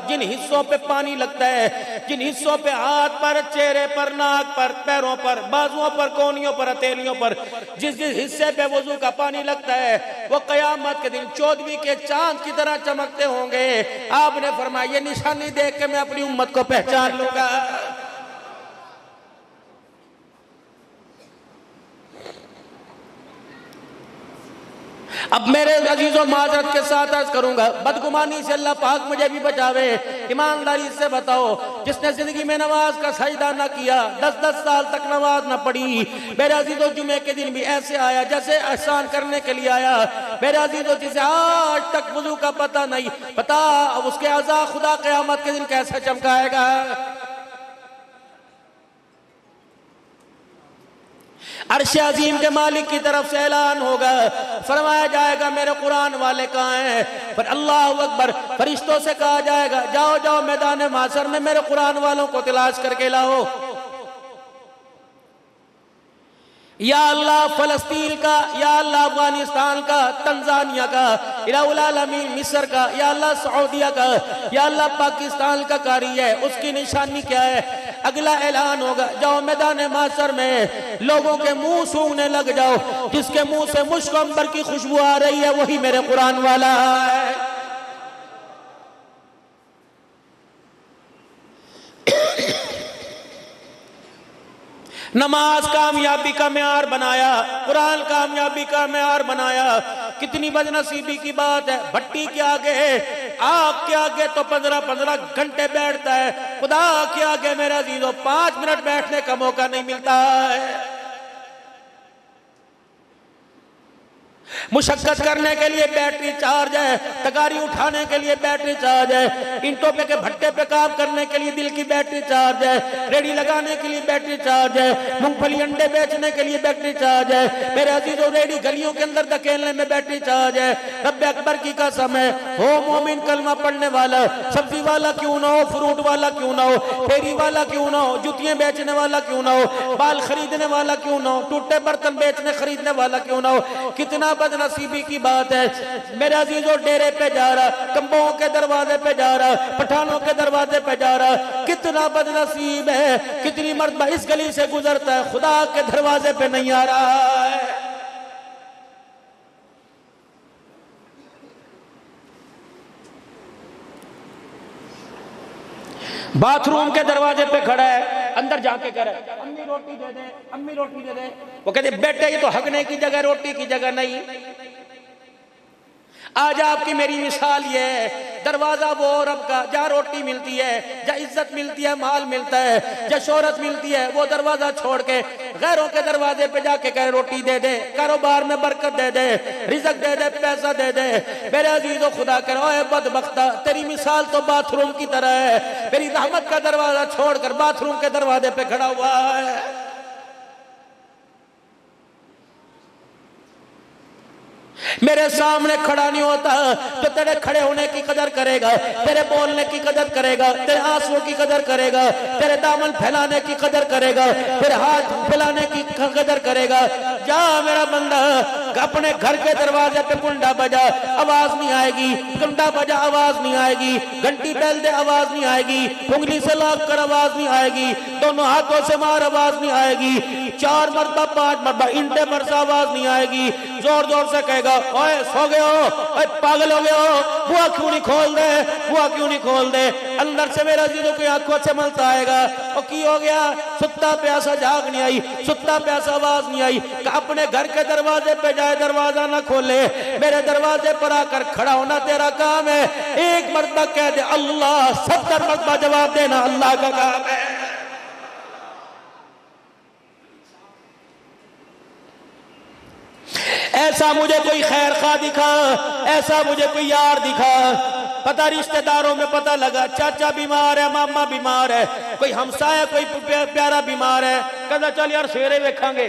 जिन हिस्सों पे पानी लगता है, जिन हिस्सों पे हाथ पर, चेहरे पर, नाक पर, पैरों पर, बाजुओं पर, कोहनियों पर, हथेलियों पर जिस जिस हिस्से पे वुजू का पानी लगता है वो कयामत के दिन 14वीं के चांद की तरह चमकते होंगे। आपने फरमाया ये निशानी देख के मैं अपनी उम्मत को पहचान लूंगा। अब मेरे अजीजों माजरत के साथ अर्ज करूंगा, बदगुमानी से अल्लाह पाक मुझे भी बचावे। ईमानदारी से बताओ, जिसने जिंदगी में नमाज का सजदा ना किया, 10-10 साल तक नमाज ना पढ़ी, मेरे अजीजों जुमे के दिन भी ऐसे आया जैसे एहसान करने के लिए आया। मेरे अजीजों जिसे आज तक वुजू का पता नहीं, पता अब उसके अज़ा खुदा क़यामत के दिन कैसे चमकाएगा। अर्श अजीम के मालिक की तरफ से ऐलान होगा, फरमाया जाएगा मेरे कुरान वाले कहाँ हैं? पर अल्लाह अकबर, फरिश्तों से कहा जाएगा जाओ जाओ मैदान माशर में मेरे कुरान वालों को तलाश करके लाओ। या अल्लाह फलस्तीन का, या अल्लाह अफगानिस्तान का, तंजानिया का, इलाहुल आलमीन मिस्र का, या अल्लाह सऊदिया का, या अल्लाह पाकिस्तान का कारी है, उसकी निशानी क्या है? अगला ऐलान होगा जाओ मैदान माशर में लोगों के मुंह सूंघने लग जाओ, जिसके मुंह से मुश्क अंबर की खुशबू आ रही है वही मेरे कुरान वाला है। नमाज कामयाबी का मेयार बनाया, कुरान कामयाबी का मेयार बनाया। कितनी बदनसीबी की बात है, भट्टी के आगे, आग के आगे तो 15-15 घंटे बैठता है, खुदा के आगे मेरे अजीजों 5 मिनट बैठने का मौका नहीं मिलता है। मुशक्कत करने के लिए बैटरी चार्ज है, तगारी उठाने के लिए बैटरी चार्ज है, ईंटों पे के भट्टे पे काम करने के लिए दिल की बैटरी चार्ज है, रेडी लगाने के लिए बैटरी चार्ज है, मूंगफली अंडे बेचने के लिए बैटरी चार्ज है, मेरे अजीजों रेडी गलियों के अंदर धकेलने में बैटरी चार्ज है। रब्बे अकबर की कसम है, हो मोमिन कलमा पढ़ने वाला, सब्जी वाला क्यों ना हो, फ्रूट वाला क्यों ना हो, फेरी वाला क्यों ना हो, जुतियां बेचने वाला क्यों ना हो, बाल खरीदने वाला क्यों ना हो, टूटे बर्तन बेचने खरीदने वाला क्यों ना हो, कितना बदनसीबी की बात है। मेरे अजीजों डेरे पे जा रहा, कंबों के दरवाजे पे जा रहा, पठानों के दरवाजे पे जा रहा, कितना बदनसीब है। कितनी मर्तबा इस गली से गुजरता है, खुदा के दरवाजे पे नहीं आ रहा है। बाथरूम के दरवाजे पे खड़ा है, अंदर जाके कह रहा है अम्मी रोटी दे दे, अम्मी रोटी दे दे। वो कहते बेटे ये तो हगने की जगह, रोटी की जगह नहीं। आज आपकी मेरी मिसाल ये है, दरवाजा वो रब का जहाँ रोटी मिलती है, जहाँ इज्जत मिलती है, माल मिलता है, जहाँ शोहरत मिलती है, वो दरवाजा छोड़ के गैरों के दरवाजे पे जाके कहे रोटी दे दे, कारोबार में बरकत दे दे, रिज़्क दे दे, पैसा दे दे। मेरे अजीजों खुदा कह रहा है बदबख्ता, तेरी मिसाल तो बाथरूम की तरह है। मेरी रहमत का दरवाजा छोड़कर बाथरूम के दरवाजे पे खड़ा हुआ है। मेरे सामने खड़ा नहीं होता तो तेरे खड़े होने की कदर करेगा, तेरे बोलने की कदर करेगा, तेरे आंसुओं की कदर करेगा, तेरे दामन फैलाने की कदर करेगा, तेरे हाथ फैलाने की कदर करेगा। जा मेरा बंदा, अपने घर के दरवाजे पे कुंडा बजा, आवाज नहीं आएगी, कुंडा बजा आवाज नहीं आएगी, घंटी बैल दे आवाज नहीं आएगी, उंगली से लाग कर आवाज नहीं आएगी, दोनों हाथों से मार आवाज नहीं आएगी, 4 मरतबा 5 मरतबा इंटे मरसा आवाज नहीं आएगी। जोर जोर से कहेगा ओए सो गए हो, ओए पागल हो गए हो, बुआ क्यों नहीं खोल दे, बुआ क्यों नहीं खोल दे। अंदर से मेरा जीजों की आंखों से मलता आएगा, और की हो गया, सुत्ता प्यासा जाग नहीं आई, सुत्ता प्यासा आवाज नहीं आई। अपने घर के दरवाजे पे जाए, दरवाजा ना खोले, मेरे दरवाजे पर आकर खड़ा होना तेरा काम है। एक मरतबा कह दे अल्लाह, 70 मरतबा जवाब देना अल्लाह का काम है। ऐसा मुझे कोई खैर खा दिखा, ऐसा मुझे कोई यार दिखा, पता रिश्तेदारों में पता लगा चाचा बीमार है, मामा बीमार है, कोई हमसाया कोई प्यारा बीमार है, कहता चल यार सवेरे देखेंगे।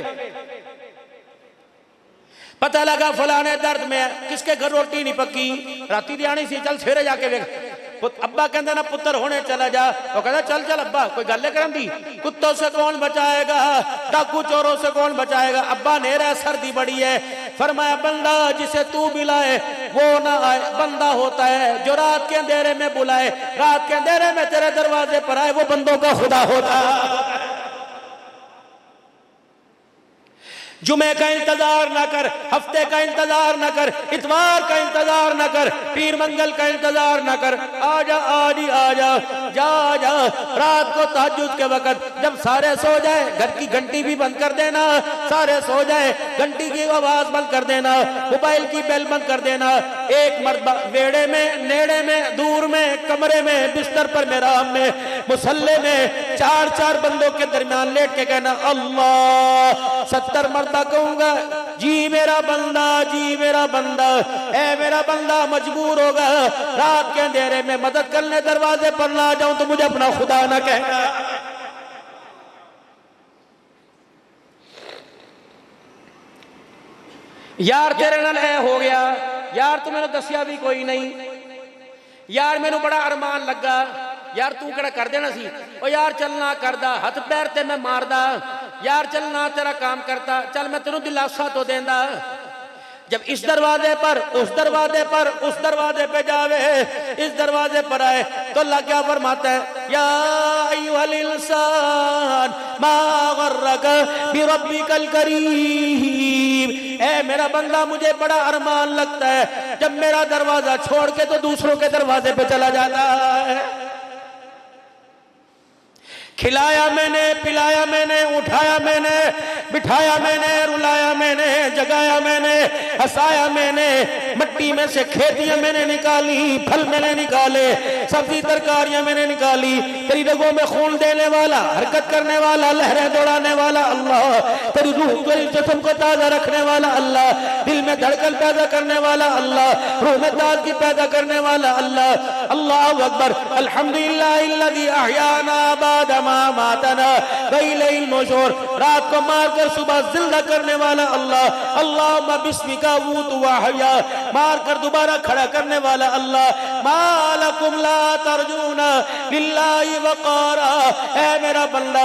पता लगा फलाने दर्द में है, किसके घर रोटी नहीं पकी, राती दियानी सी, चल सवेरे जाके देख। अब्बा कहता ना पुत्र होने चला जा, वो कहता चल चल अब्बा, कोई गल करन दी, कुत्तों से कौन बचाएगा, डाकू चोरों से कौन बचाएगा, अब्बा नेरा सर्दी बड़ी है। फरमाया बंदा जिसे तू मिलाए वो ना आए, बंदा होता है जो रात के अंधेरे में बुलाए, रात के अंधेरे में तेरे दरवाजे पर आए, वो बंदों का खुदा होता है। जुमे का इंतजार ना कर, हफ्ते का इंतजार ना कर, इतवार का इंतजार ना कर, पीर मंगल का इंतजार ना कर, आजा आजी आजा, जा जा। रात को तहज्जुद के वक्त जब सारे सो जाए, घर की घंटी भी बंद कर देना, सारे सो जाए, घंटी की आवाज बंद कर देना, मोबाइल की बेल बंद कर देना। एक मर्तबा वेड़े में, नेड़े में, दूर में, कमरे में, बिस्तर पर, मेराम में, मुसल्ले में, चार चार बंदों के दरमियान लेट के कहना अल्लाह। 70 मरतबा कहूंगा, जी मेरा बंदा, जी मेरा बंदा, ऐ मेरा बंदा मजबूर होगा, रात के अंधेरे में मदद करने दरवाजे पर ना आ जाऊं तो मुझे अपना खुदा ना कहना। यार तेरे नाल ऐ हो गया, यार तू मैंने दसिया भी कोई नहीं, यार मैनू बड़ा अरमान लगा, यार तू केड़ा कर देना सी, ओ यार चलना करदा, हाथ पैर ते मैं मारदा, यार चलना तेरा काम करता, चल मैं तेनू दिलासा तो देंदा। जब इस दरवाजे पर, उस दरवाजे पर, उस दरवाजे पे जावे, इस दरवाजे पर आए तो अल्लाह क्या फरमाता है, या अय्युहल इंसान मा गर्रक बिरब्बिकल करीम। ऐ मेरा बंदा मुझे बड़ा अरमान लगता है जब मेरा दरवाजा छोड़ के तो दूसरों के दरवाजे पे चला जाता है। खिलाया मैंने, पिलाया मैंने, उठाया मैंने, बिठाया मैंने, रुलाया मैंने, जगाया मैंने, हंसाया मैंने, मिट्टी में से खेतियां मैंने निकाली, फल मैंने निकाले, सब्जी तरकारियां मैंने निकाली। तेरी रगों में खून देने वाला, हरकत करने वाला, लहरें दौड़ाने वाला अल्लाह, तेरी रूह, तेरी जिस्म को ताजा रखने वाला अल्लाह, दिल में धड़कन पैदा करने वाला अल्लाह, रूह में ताजगी पैदा करने वाला अल्लाह। अल्लाहु अकबर। अल्हम्दुलिल्लाहिल्लज़ी अहयाना बाद मातना वइलैहिल नुशूर। रात को मारकर सुबह जिंदा करने वाला अल्लाह। अल्लाहुम्मा बिस्मिका वूतु व हया, मारकर दोबारा खड़ा करने वाला अल्लाह। मालकुम ला तर्जूना लिल्लाहि वक़ारा। ऐ मेरा बंदा,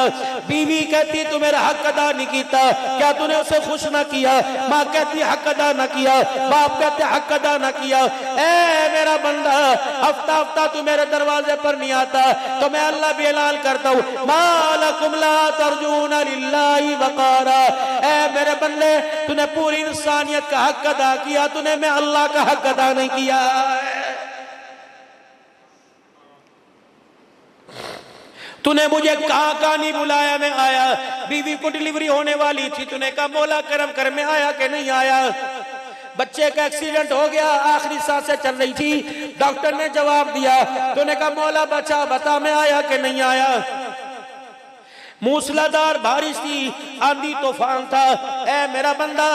बीवी कहती तू मेरा हक अदा नहीं किया, क्या तूने उसे खुश ना किया? माँ कहती हक अदा ना किया, बाप कहते हक अदा ना किया। ऐ मेरा बंदा, हफ्ता हफ्ता तू मेरे दरवाजे पर नहीं आता तो मैं अल्लाह भी ऐलान करता हूँ, मालकुम ला तर्जूना लिल्लाहि वक़ारा। ऐ मेरे बंदे, तूने पूरी इंसानियत का हक अदा किया, तूने मैं अल्लाह का हक अदा नहीं किया। तूने मुझे कहाँ नहीं बुलाया, मैं आया। बीवी को डिलीवरी होने वाली थी, तूने कहा मौला करम कर, मैं आया कि नहीं आया। बच्चे का एक्सीडेंट हो गया, आखिरी सांसें चल रही थी, डॉक्टर ने जवाब दिया, तूने कहा मौला बचा, बता मैं आया कि नहीं आया। मूसलाधार बारिश थी, आंधी तूफान था। ऐ मेरा बंदा,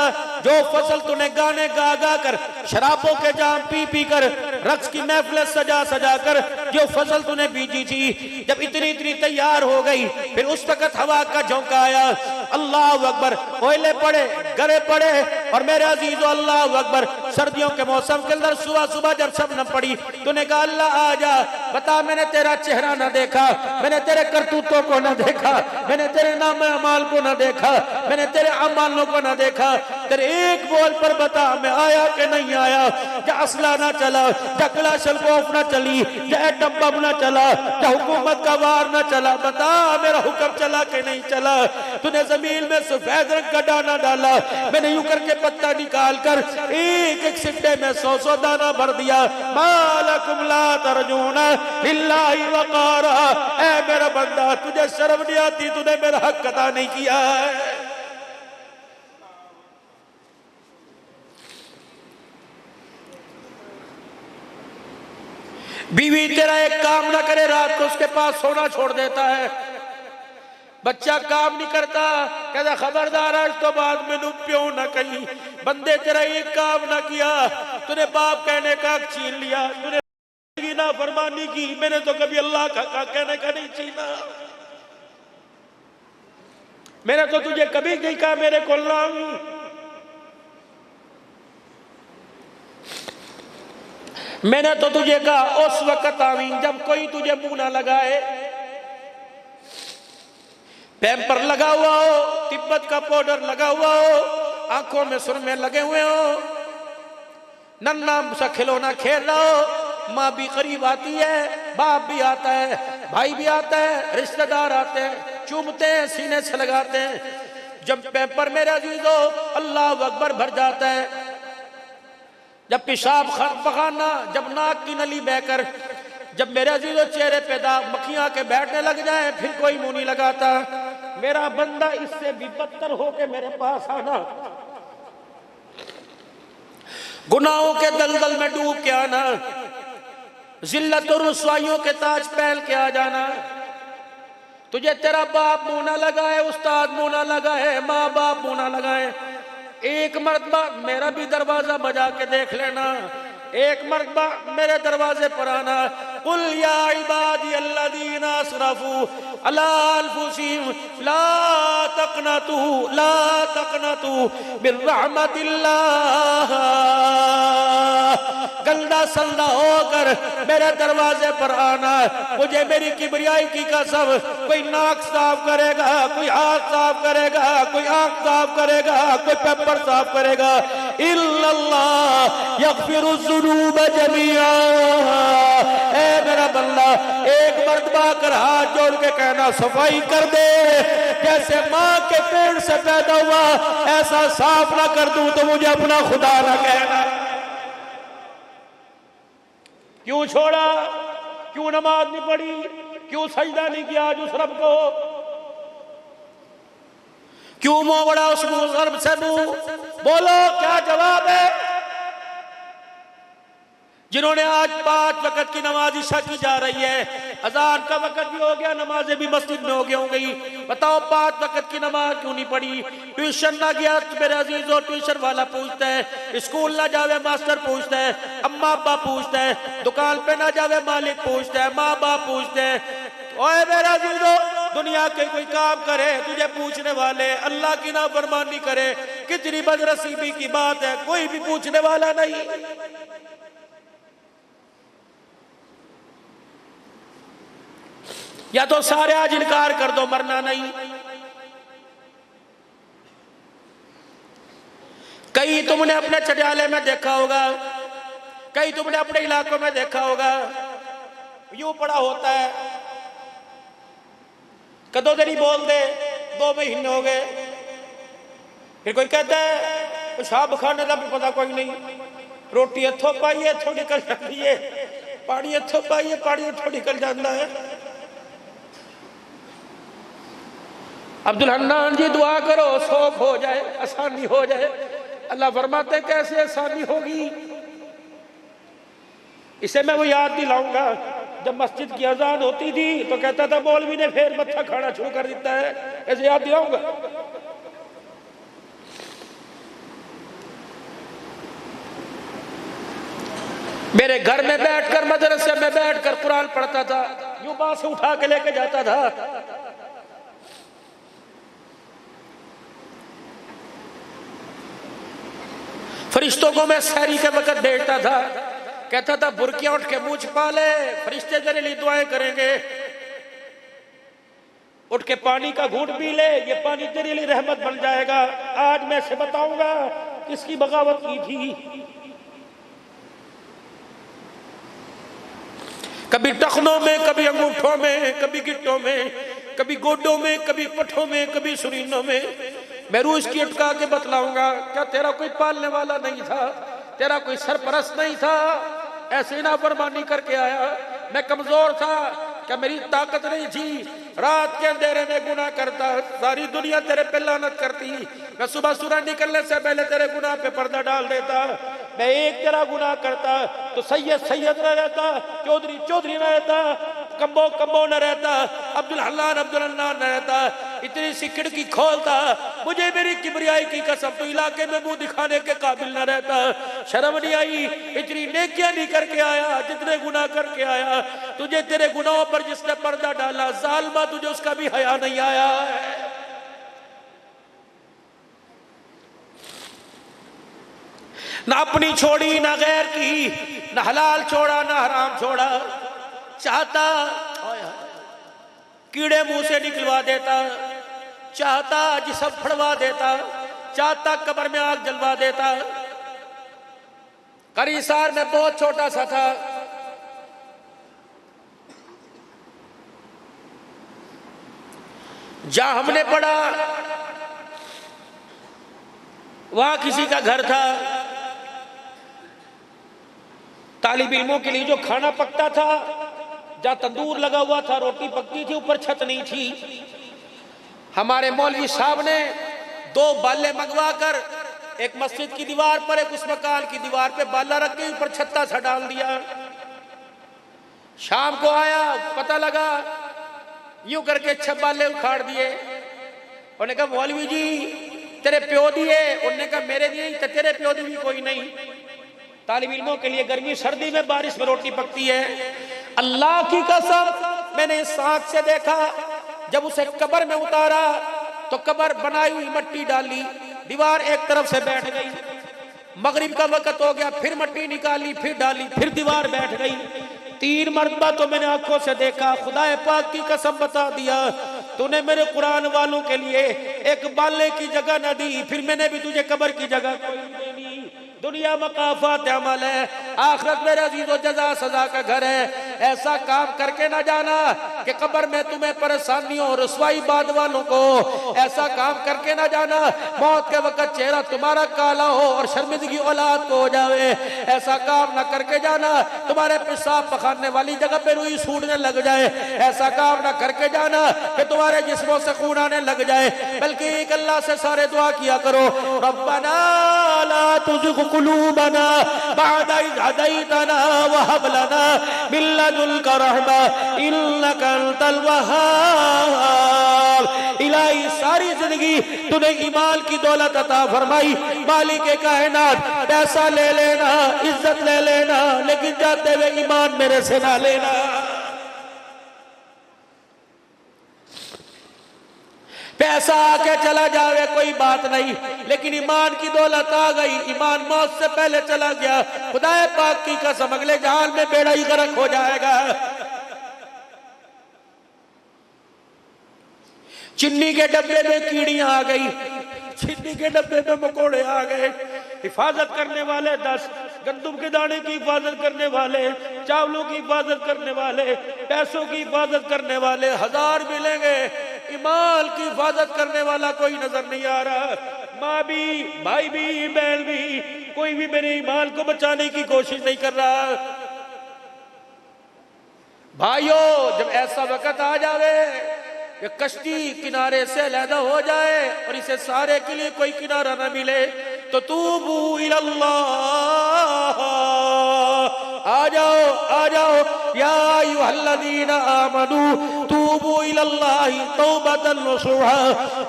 जो फसल तूने गाने गा गा कर, शराबों के जाम पी पी कर, रक्स की महफिल सजा सजा कर जो फसल तूने बीजी थी, जब इतनी इतनी तैयार हो गई, फिर उस वक्त हवा का झोंका आया, अल्लाह अकबर, ओले पड़े, गरे पड़े, और मेरे अजीजो अल्लाह अकबर, सर्दियों के मौसम के अंदर सुबह सुबह जब शबनम पड़ी, तूने कहा अल्लाह आजा, बता मैंने तेरा चेहरा ना देखा, मैंने तेरे करतूतों को ना देखा, मैंने तेरे नाम अमाल को ना देखा, मैंने तेरे अमालों को ना देखा, तेरे एक बोल पर बता मैं आया कि नहीं आया। जा असला ना चला, जा क्लाशलकोफ ना चली, जा एटम बम ना चला, जा हुकूमत का वार ना चला, बता मेरा हुक्म चला कि नहीं चला। तूने जमीन में सफेद रंग का दाना डाला, मैंने यूं करके पत्ता निकाल कर एक एक सिक्के में 100 दाना भर दिया। मालकुम ला तर्जूना लिल्लाहि वक़ारा। ऐ मेरा बंदा, तुझे शर्म नहीं आती, तूने मेरा हक अदा नहीं किया है। बीवी तेरा एक काम ना करे, रात को उसके पास सोना छोड़ देता है। बच्चा काम नहीं करता, कहता खबरदार आज तो बाद में प्यो ना कहीं। बंदे तेरा एक काम ना किया, तूने बाप कहने का छीन लिया, तूने ना फरमानी की, मैंने तो कभी अल्लाह का कहने का नहीं छीना। मैंने तो तुझे कभी नहीं कहा मेरे को लाऊं। मैंने तो तुझे कहा उस वक्त आवी जब कोई तुझे मुंह ना लगाए, पैम्पर लगा हुआ हो, तिब्बत का पाउडर लगा हुआ हो, आंखों में सुरमे लगे हुए हो, नन्ना सा खिलौना खेल रहा हो, माँ भी करीब आती है, बाप भी आता है, भाई भी आता है, रिश्तेदार आते हैं, चूमते हैं, सीने से लगाते हैं। जब पेपर मेरे अजीजों अल्लाह अकबर भर जाता है, जब पेशाब पखाना, जब नाक की नली बहकर, जब मेरे अजीजों चेहरे पे दाग मक्खियां के बैठने लग जाए, फिर कोई मुंह नहीं लगाता। मेरा बंदा इससे भी बदतर होके मेरे पास आना, गुनाहों के दलदल में डूब के आना, जिल्लत और रुसवाइयों के ताज पहन के आ जाना। तुझे तेरा बाप मुंह ना लगाए, उस्ताद मुंह ना लगाए, माँ बाप मुंह ना लगाए, एक मर्तबा मेरा भी दरवाजा बजा के देख लेना, एक मर्तबा मेरे दरवाजे पर आना। कुल या इबादी अल्लज़ीना असरफू अला अनफुसिहिम ला तक़नतू मिन रहमतिल्लाह। गंदा सल्दा होकर मेरे दरवाजे पर आना। मुझे मेरी किबरियाई की कसम, कोई नाक साफ करेगा, कोई हाथ साफ करेगा, कोई आंख साफ करेगा, कोई पेपर साफ करेगा, इल्लल्लाह यग़फिरु ज़ुनूब जमीआ। ए मेरा बंदा, एक मर्तबा कर हाथ जोड़ के कहना सफाई कर दे, जैसे माँ के पेट से पैदा हुआ ऐसा साफ ना कर दूं तो मुझे अपना खुदा ना कहना। क्यों छोड़ा, क्यों नमाज नहीं पढ़ी, क्यों सजदा नहीं किया आज उस रब को, क्यों मुंह बड़ा उस रब से मुंह? बोलो क्या जवाब है? जिन्होंने आज 5 वक्त की नमाज इशा की जा रही है, अजान का वक्त भी हो गया, नमाजें भी मस्जिद में हो गई होंगी, बताओ 5 वक्त की नमाज क्यों नहीं पढ़ी? ट्यूशन ना गया तो मेरे अजीजों, ट्यूशन वाला पूछता है, स्कूल ना जावे मास्टर पूछता है, अम्मा अब्बा पूछता है, दुकान पे ना जावे मालिक पूछता है, माँ बाप पूछते हैं। ओए मेरे अजीजों, दुनिया के कोई काम करे तुझे पूछने वाले, अल्लाह की नाफरमानी करे, कितनी बदनसीबी की बात है, कोई भी पूछने वाला नहीं। या तो सारे आज इनकार कर दो, मरना नहीं। कई तुमने अपने चढ़ाले में देखा होगा, कई तुमने अपने इलाकों में देखा होगा, यूं पड़ा होता है, कदों देरी बोल दे, 2 महीने हो गए, फिर कोई कहता है पेशाब खाने का भी पता कोई नहीं, रोटी इथों पाई है इथों निकल जाती है, पानी इथों पाई है पानी इथों निकल जाता है। अब्दुल हन्नान जी दुआ करो सौख हो जाए, आसानी हो जाए। अल्लाह फरमाते कैसे आसानी होगी? इसे मैं वो याद दिलाऊंगा, जब मस्जिद की अजान होती थी तो कहता था मौलवी ने फिर मत्था खाना शुरू कर देता है, ऐसे याद दिलाऊंगा। मेरे घर में बैठकर, मदरसे में बैठकर कुरान पढ़ता था, यूं बांह से उठा के लेके जाता था। फरिश्तों को मैं सहरी के वक्त भेजता था, कहता था बुरकियां उठ के मुंह छिपा ले, फरिश्ते तेरे लिए दुआएं करेंगे, उठ के पानी का घूंट पी ले, ये पानी तेरे लिए रहमत बन जाएगा। आज मैं से बताऊंगा किसकी बगावत की थी। कभी टखनों में, कभी अंगूठों में, कभी गिट्टों में, कभी गोडों में, कभी पठों में, कभी सुरीनों में। मैं रूस की अटका के बतलाऊंगा, क्या तेरा कोई पालने वाला नहीं था, तेरा कोई सरपरस्त नहीं था, ऐसे नाफरमानी करके आया। मैं कमजोर था, क्या मेरी ताकत नहीं थी? रात के अंधेरे में गुनाह करता, सारी दुनिया तेरे पे लानत करती। मैं सुबह सूरज निकलने से पहले तेरे गुनाह पे पर्दा डाल देता। मैं एक तेरा गुनाह करता तो सैयद सैयद न रहता, चौधरी चौधरी न रहता, कम्बो कम्बो न रहता, अब्दुल हन्नान न रहता। इतनी सी खिड़की खोलता, मुझे मेरी किबरियाई की कसम तो इलाके में मुंह दिखाने के काबिल न रहता। शर्म नहीं आई, इतनी नेकियां नहीं करके आया जितने गुनाह करके आया। तुझे तेरे गुनाहों पर जिसने पर्दा डाला, जालिमा तुझे उसका भी हया नहीं आया है। ना अपनी छोड़ी ना गैर की, ना हलाल छोड़ा ना हराम छोड़ा। चाहता कीड़े मुंह से निकलवा देता, चाहता जिस्म फड़वा देता, चाहता कब्र में आग जलवा देता। करीसार में बहुत छोटा सा था। जहां हमने पढ़ा वहां किसी का घर था। तालिब इल्मों के लिए जो खाना पकता था, जहां तंदूर लगा हुआ था, रोटी पकती थी, ऊपर छत नहीं थी। हमारे मौलवी साहब ने 2 बाले मंगवा कर एक मस्जिद की दीवार पर, एक उस मकान की दीवार पे बाला रख के ऊपर छत्ता सा डाल दिया। शाम को आया, पता लगा, यूं करके 6 बाले उखाड़ दिए। उन्होंने कहा मौलवी जी तेरे प्यो दिए? उन्होंने कहा मेरे दिए तो तेरे प्यो दी भी कोई नहीं। तालिब इल्मों के लिए गर्मी सर्दी में बारिश में रोटी पकती है। अल्लाह की कसम मैंने इस आंख से देखा, जब उसे कब्र में उतारा तो कब्र बनाई हुई मट्टी डाली, दीवार एक तरफ से बैठ गई। मगरिब का वक्त हो गया, फिर मट्टी निकाली, फिर डाली, फिर दीवार बैठ गई। 3 मरतबा तो मैंने आंखों से देखा। खुदा पाक की कसम बता दिया, तूने मेरे कुरान वालों के लिए एक बाले की जगह न दी, फिर मैंने भी तुझे कब्र की जगह कोई नहीं देनी। दुनिया मकाफात अमल है, आखिरत मेरे अजीजों जजा सजा का घर है। ऐसा काम करके ना जाना कि कब्र में तुम्हें परेशानियों और रसवाई बाद वालों को, ऐसा काम करके ना जाना मौत के वक्त चेहरा तुम्हारा काला हो और शर्मिंदगी औलाद को हो जावे। ऐसा काम ना करके जाना तुम्हारे पेशाब पखाने वाली जगह पे रुई सूढ़ने लग जाए। ऐसा काम ना करके जाना कि तुम्हारे जिस्मों से खून आने लग जाए। बल्कि एक अल्लाह से सारे दुआ किया करो, रब्बना ला तुज़िग़ क़ुलूबना बअद इज़ हदैतना व हब लना मिन लदुनका रहमा इन्नका अंतल वहाब। इलाही सारी जिंदगी तूने ईमान की दौलत अता फरमाई। मालिक कायनात पैसा ले लेना, इज्जत ले लेना, लेकिन जाते हुए ईमान मेरे से ना लेना। पैसा आके चला जावे कोई बात नहीं, लेकिन ईमान की दौलत आ गई, ईमान मौत से पहले चला गया, खुदा पाक की कसम अगले जहान में बेड़ा ही गर्क हो जाएगा। चीनी के डब्बे में कीड़ियां आ गई, चीनी के डब्बे में मकोड़े आ गए। हिफाजत करने वाले 10, गंदुम के दाने की हिफाजत करने वाले, चावलों की हिफाजत करने वाले, पैसों की हिफाजत करने वाले 1000 मिलेंगे। ईमान की हिफाजत करने वाला कोई नजर नहीं आ रहा। माँ भी, भाई भी, बहन भी, कोई भी मेरे ईमान को बचाने की कोशिश नहीं कर रहा। भाइयों, जब ऐसा वक्त आ जावे कि कश्ती किनारे से अलहदा हो जाए और इसे सारे के लिए कोई किनारा न मिले, तो तूबू इलल्लाह, आ जाओ, आ जाओ, या अय्युहल्लज़ीना आमनू तूबू इलल्लाहि तौबतन नसूहा।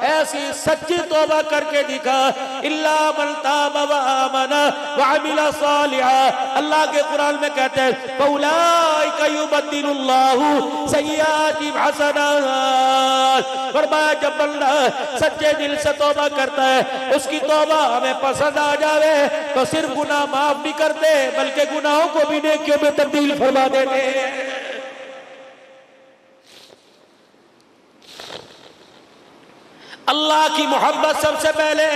ऐसी सच्ची तौबा करके दिखा, इल्ला मन ताब व आमना व अमिला सालिहा। अल्लाह के कुरान में कहते हैं फौलाइका युबद्दिलुल्लाहु सय्यातिहिम हसनात। फरमाया जब बंदा सच्चे दिल से तौबा करता है, उसकी तौबा हमें पसंद आ जावे तो सिर्फ गुनाह माफ नहीं करते, बल्कि गुनाहों को भी नेकियों में तब्दील फरमा देते हैं। अल्लाह की मोहब्बत सबसे पहले,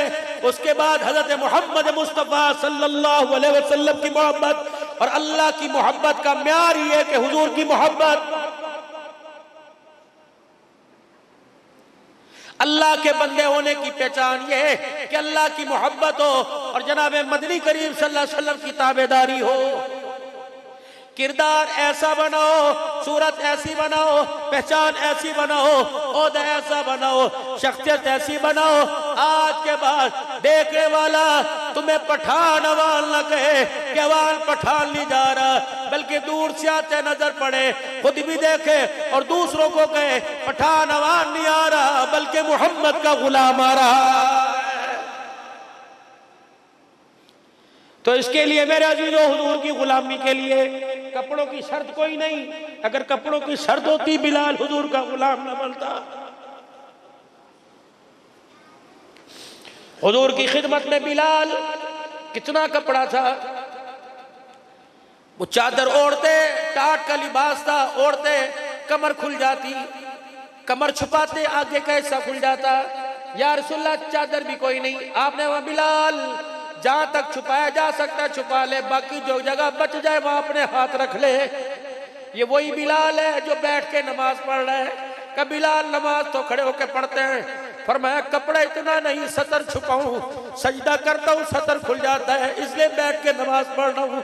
उसके बाद हजरत मोहम्मद मुस्तफा सल्लल्लाहु अलैहि वसल्लम की मोहब्बत। और अल्लाह की मोहब्बत का म्यार ही है कि हुजूर की मोहब्बत। अल्लाह के बंदे होने की पहचान ये है कि अल्लाह की मोहब्बत हो और जनाब मदनी करीम सल्लल्लाहु अलैहि वसल्लम की ताबेदारी हो। किरदार ऐसा बनाओ, सूरत ऐसी बनाओ, पहचान ऐसी बनाओ, ओहदा ऐसा बनाओ, शख्सियत ऐसी बनाओ, आज के बाद देखने वाला तुम्हें पठान अवाल न कहे कि अवाल पठान नहीं जा रहा, बल्कि दूर से आते नजर पड़े, खुद भी देखे और दूसरों को कहे पठान अवाल नहीं आ रहा, बल्कि मोहम्मद का गुलाम आ रहा। तो इसके लिए मेरे अजीजों, हुजूर की गुलामी के लिए कपड़ों की शर्त कोई नहीं। अगर कपड़ों की शर्त होती, बिलाल हुजूर का गुलाम न बनता। हुजूर की खिदमत में बिलाल कितना कपड़ा था। वो चादर ओढ़ते, टाट का लिबास था, ओढ़ते कमर खुल जाती, कमर छुपाते आगे का हिस्सा खुल जाता। या रसूलल्लाह चादर भी कोई नहीं। आपने वह बिलाल जहां तक छुपाया जा सकता है छुपा ले, बाकी जो जगह बच जाए वहां अपने हाथ रख ले। ये वही बिलाल है जो बैठ के नमाज पढ़ रहा है। कब बिलाल नमाज तो खड़े होकर पढ़ते हैं, फरमाया कपड़ा इतना नहीं सतर छुपाऊं, सजदा करता हूं सतर खुल जाता है, इसलिए बैठ के नमाज पढ़ रहा हूं।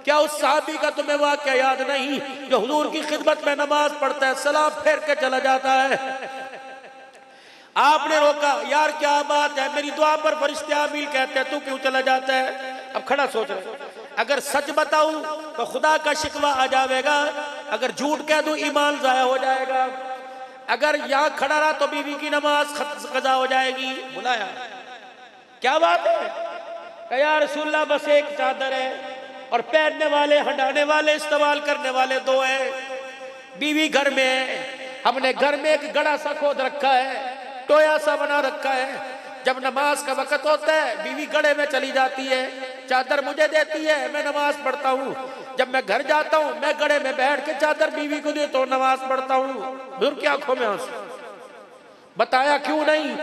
क्या उस साहबी का तुम्हें वाकया याद नहीं जो हुजूर की खिदमत में नमाज पढ़ता है, सलाम फेर के चला जाता है? आपने रोका, यार क्या बात है, मेरी दुआ पर फरिश्ते आमीन कहते हैं, तू क्यों चला जाता है? अब खड़ा सोच रहे, अगर सच बताऊं तो खुदा का शिकवा आ जाएगा, अगर झूठ कह दूं ईमान जाया हो जाएगा, अगर यहां खड़ा रहा तो बीवी की नमाज कज़ा हो जाएगी। बुलाया, क्या बात है? या रसूलल्लाह बस एक चादर है और पहनने वाले, हटाने वाले, इस्तेमाल करने वाले दो हैं। बीवी घर में है, हमने घर में एक गड़ा सा खोद रखा है, टोया सा बना रखा है। जब नमाज का वक्त होता है बीवी गड़े में चली जाती है, चादर मुझे देती है, मैं नमाज पढ़ता हूँ। जब मैं घर जाता हूँ मैं गड़े में बैठ के चादर बीवी को देता हूँ, नमाज पढ़ता हूँ। बुजुर्ग की आंखों में आंसू। बताया क्यों नहीं?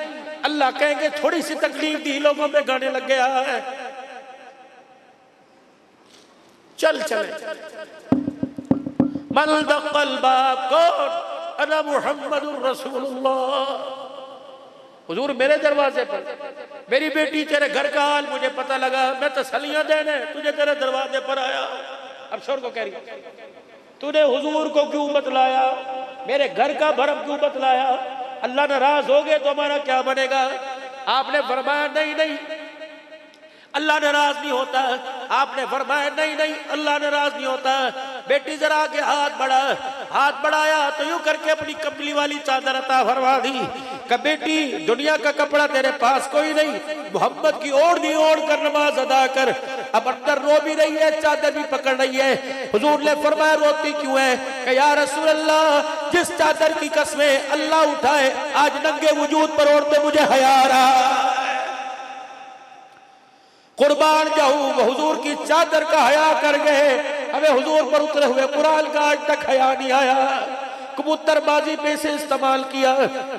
अल्लाह कहेंगे थोड़ी सी तकलीफ दी, लोगों में गाने लग गया है। चल चले मन दक़ल बाब कौन, अना मुहम्मदुर रसूलुल्लाह। हुजूर मेरे दरवाजे पर, मेरी बेटी तेरे घर का हाल मुझे पता लगा, मैं तसल्लियां देने तुझे तेरे दरवाजे पर आया। अब शोर को कह रही, तूने हुजूर को क्यों बतलाया, मेरे घर का भरम क्यों बतलाया? अल्लाह नाराज हो गए तो हमारा क्या बनेगा? आपने फरमाया नहीं नहीं अल्लाह नाराज नहीं होता। आपने फरमाया नहीं नहीं अल्लाह नाराज नहीं होता। बेटी जरा आगे हाथ बढ़ा, हाथ बढ़ाया तो यूं करके अपनी कपली वाली चादर अता फरमा दी। कि बेटी दुनिया का कपड़ा तेरे पास कोई नहीं, मोहब्बत की ओढ़ दी, ओढ़ कर नमाज अदा कर। अब अंदर रो भी रही है, चादर भी पकड़ रही है। हुजूर ने फरमाया रोती क्यों है? कि या रसूल अल्लाह जिस चादर की कसमें अल्लाह उठाए आज नंगे वजूद पर ओढ़ते मुझे हया आ रहा। कुर्बान जाऊं हुजूर की चादर का हया कर गए, हमें हुजूर पर उतरे हुए कुरान का आज तक हया नहीं आया। कबूतरबाजी पे से इस्तेमाल किया,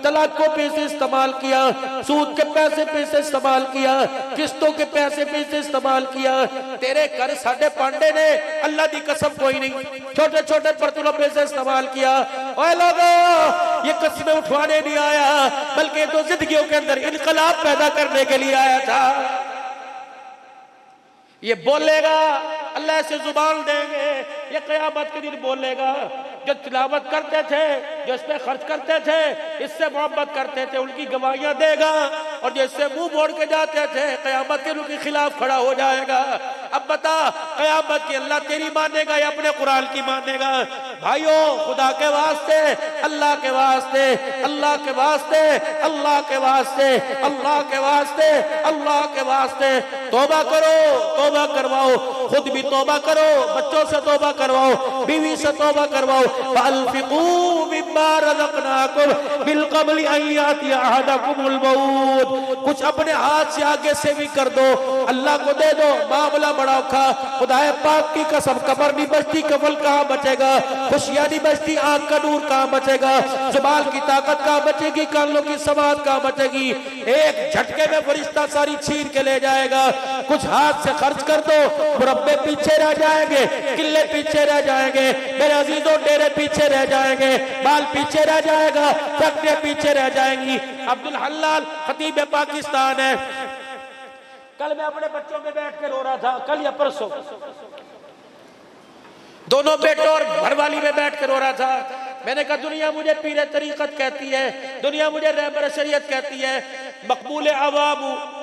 तलाकों पे से इस्तेमाल किया, सूद के पैसे पे से इस्तेमाल किया, किस्तों के पैसे पे से इस्तेमाल किया। तेरे घर साढ़े पांडे ने अल्लाह की कसम कोई नहीं छोटे छोटे बर्तनों पे से इस्तेमाल किया। ओए लोगों ये कस्में उठवाने नहीं आया, बल्कि तो जिंदगियों के अंदर इनकलाब पैदा करने के लिए आया था। ये बोलेगा अल्लाह से जुबान देंगे, ये क़यामत के दिन बोलेगा। जो तिलावत करते थे, जो इस पे खर्च करते थे, इससे मोहब्बत करते थे, उनकी गवाहियां देगा। और जो इससे मुंह मोड़ के जाते थे क़यामत के उनके खिलाफ खड़ा हो जाएगा। अब बता क़यामत की अल्लाह तेरी मानेगा या अपने कुरान की मानेगा? भाइयों खुदा के वास्ते, अल्लाह के वास्ते, अल्लाह के वास्ते, अल्लाह के वास्ते, अल्लाह के वास्ते, अल्लाह के वास्ते तौबा करो, तौबा करवाओ, खुद भी तौबा करो, बच्चों से तौबा करवाओ, बीवी से तौबा करवाओ। फअल्फिकू मिम्मा रज़क़नाकुम मिन क़ब्ल अन याति अहदकुमुल मौत। कुछ अपने हाथ से आगे से भी कर दो, अल्लाह को दे दो। मामला बड़ा औखा, खुदाए पाक की कसम कब्र नहीं बचती, कफल कहाँ बचेगा, खुशियां नहीं बचती, आंख का नूर कहाँ बचेगा, जुबान की ताकत कहाँ बचेगी, कानों की समात कहाँ बचेगी। एक झटके में फरिश्ता सारी छीन के ले जाएगा। कुछ हाथ से खर्च कर दो, मुरब्बे पीछे रह जाएंगे, किले पीछे रह जाएंगे, मेरे अजीजों डेरे पीछे रह जाएंगे, बाल पीछे रह जाएगा, फैक्ट्रियां पीछे रह जाएंगी। अब्दुल हल्लाल खतीब पाकिस्तान है। कल मैं अपने बच्चों में बैठ के रो रहा था, कल या परसों, दोनों बेटों और घरवाली में बैठ के रो रहा था। मैंने कहा दुनिया मुझे पीर तरीकत कहती है, दुनिया मुझे रहबर शरीयत कहती है, मकबूल अवाम।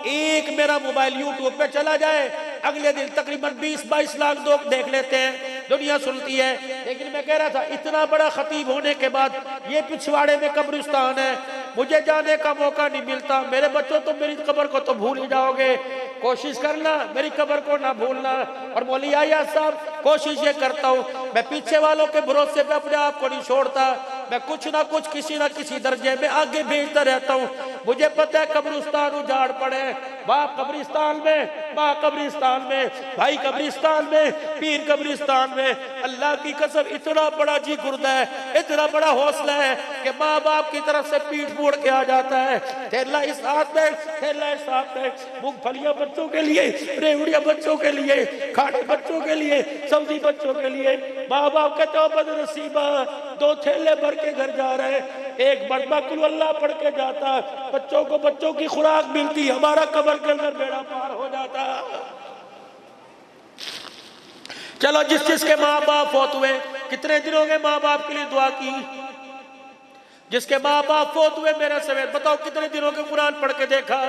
एक मेरा मोबाइल यूट्यूब पे चला जाए, अगले दिन तकरीबन 20-22 लाख लोग देख लेते हैं, दुनिया सुनती है। लेकिन मैं कह रहा था इतना बड़ा खतीब होने के बाद ये पिछवाड़े में कब्रिस्तान है, मुझे जाने का मौका नहीं मिलता। मेरे बच्चों तुम मेरी कब्र को तो भूल ही जाओगे, कोशिश करना मेरी कब्र को ना भूलना। और मौलवी आया साहब कोशिश ये करता हूँ, मैं पीछे वालों के भरोसे पे अपने आप को नहीं छोड़ता, मैं कुछ ना कुछ किसी ना किसी दर्जे में आगे भेजता रहता हूँ। मुझे पता है कब्रिस्तान उजाड़ पड़े, वहां कब्रिस्तान में माँ कब्रिस्तान में, भाई कब्रिस्तान में, पीर कब्रिस्तान में। अल्लाह की कसम इतना बड़ा जी गुर्दा है, इतना बड़ा हौसला है कि माँ बाप की तरफ से पीठ मोड़ के आ जाता है। थैला इस हाथ में, थैला इस हाथ में, मूंगफलियां बच्चों के लिए, रेवड़ियां बच्चों के लिए, खाने बच्चों के लिए, सब्जी बच्चों के लिए। माँ बाप कहते हो बदनसीबा, 2 थैले भर के घर जा रहे हैं, एक मरबा कुल अल्लाह पढ़ के जाता, बच्चों को बच्चों की खुराक मिलती, हमारा कब्र के अंदर बेड़ा पार हो जाता। चलो जिस जिसके माँ बाप फौत हुए, कितने दिनों के माँ बाप के लिए दुआ की? जिसके माँ बाप फौत हुए मेरे समेत, बताओ कितने दिनों के कुरान पढ़ के देखा?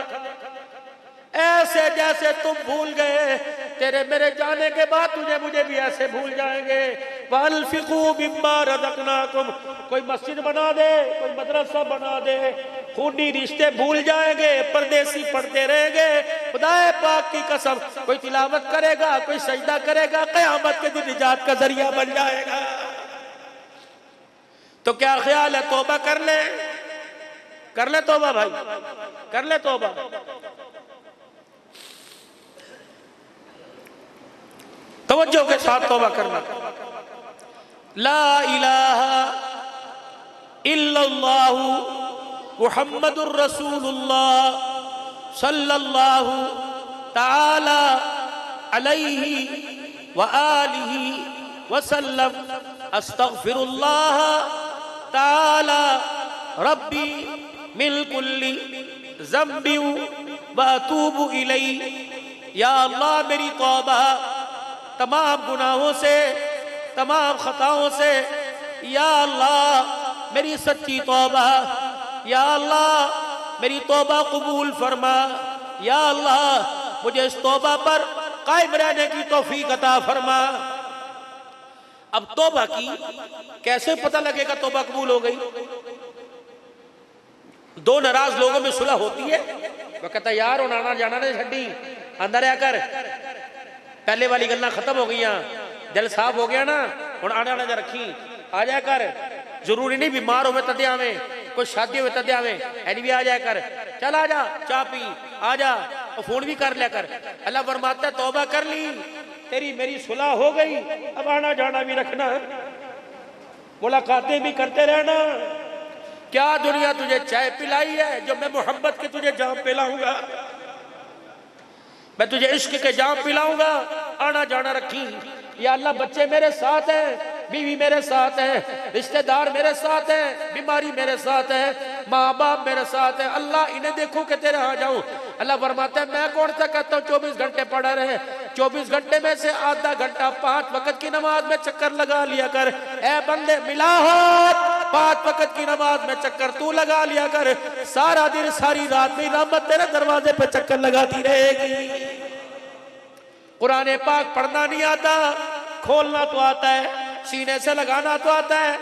ऐसे जैसे तुम भूल गए, तेरे मेरे जाने के बाद तुझे मुझे भी ऐसे भूल जाएंगे। वअन्फिकू मिम्मा रज़क़नाकुम, कोई मस्जिद बना दे, कोई मदरसा बना दे, खूनी रिश्ते भूल जाएंगे, परदेसी पढ़ते रहेंगे। खुदाए पाक की कसम, कोई तिलावत करेगा, कोई सजदा करेगा, क़यामत के दिन निजात का जरिया बन जाएगा। तो क्या ख्याल है, तौबा कर ले तौबा भाई, कर ले तौबा। तवज्जो के साथ तौबा करना। ला इलाहा इल्लल्लाहु मुहम्मदुर रसूलुल्लाह सल्लल्लाहु ताला अलैहि व आलिहि व सल्लम। अस्तगफिरुल्लाह ताला रब्बी मिन कुल्ली ज़ंबि व अतूबु इलैहि। या अल्लाह मेरी तौबा तमाम गुनाहों से, तमाम खताओं से। या अल्लाह मेरी सच्ची तौबा, या अल्लाह मेरी तौबा कबूल फरमा। या अल्लाह मुझे इस तौबा पर कायम रहने की तौफीक अता फरमा। अब तौबा की कैसे पता लगेगा तौबा कबूल हो गई? 2 नाराज लोगों में सुलह होती है, वो कहता यार उन्हें आना जाना नहीं छड्डी, अंदर आकर पहले वाली गल्ला खत्म हो गई, दिल साफ हो गया ना, हुण आने आना जा रखी, आ जाया कर। जरूरी नहीं बीमार हो तद्या में, कोई शादी हो तद्या में, ऐनी भी आ जाया कर, चल आ जा चाह पी, आ जा, और फोन भी कर लिया कर। अल्लाह फरमाता है तौबा कर ली, तेरी मेरी सुलह हो गई, अब आना जाना भी रखना, मुलाकातें भी करते रहना। क्या दुनिया तुझे चाय पिलाई है जो मैं मोहब्बत के तुझे जाम पिलाऊंगा, मैं तुझे इश्क के जाम पिलाऊंगा, आना जाना रखी। या अल्लाह बच्चे मेरे साथ हैं, बीवी मेरे साथ है, रिश्तेदार मेरे साथ है, बीमारी मेरे साथ है, माँ बाप मेरे साथ है, अल्लाह इन्हें देखूं कि तेरे आ जाऊं। अल्लाह फरमाता है मैं कौन सा कहता हूँ 24 घंटे पड़ा रहे, 24 घंटे में से आधा घंटा 5 वक्त की नमाज में चक्कर लगा लिया कर। ए बंदे मिला हाथ, 5 वक्त की नमाज में चक्कर तू लगा लिया कर, सारा दिन सारी रात में रहमत तेरे दरवाजे पे चक्कर लगाती रहेगी। कुरान पाक पढ़ना नहीं आता, खोलना तो आता है, सीने से लगाना तो आता है,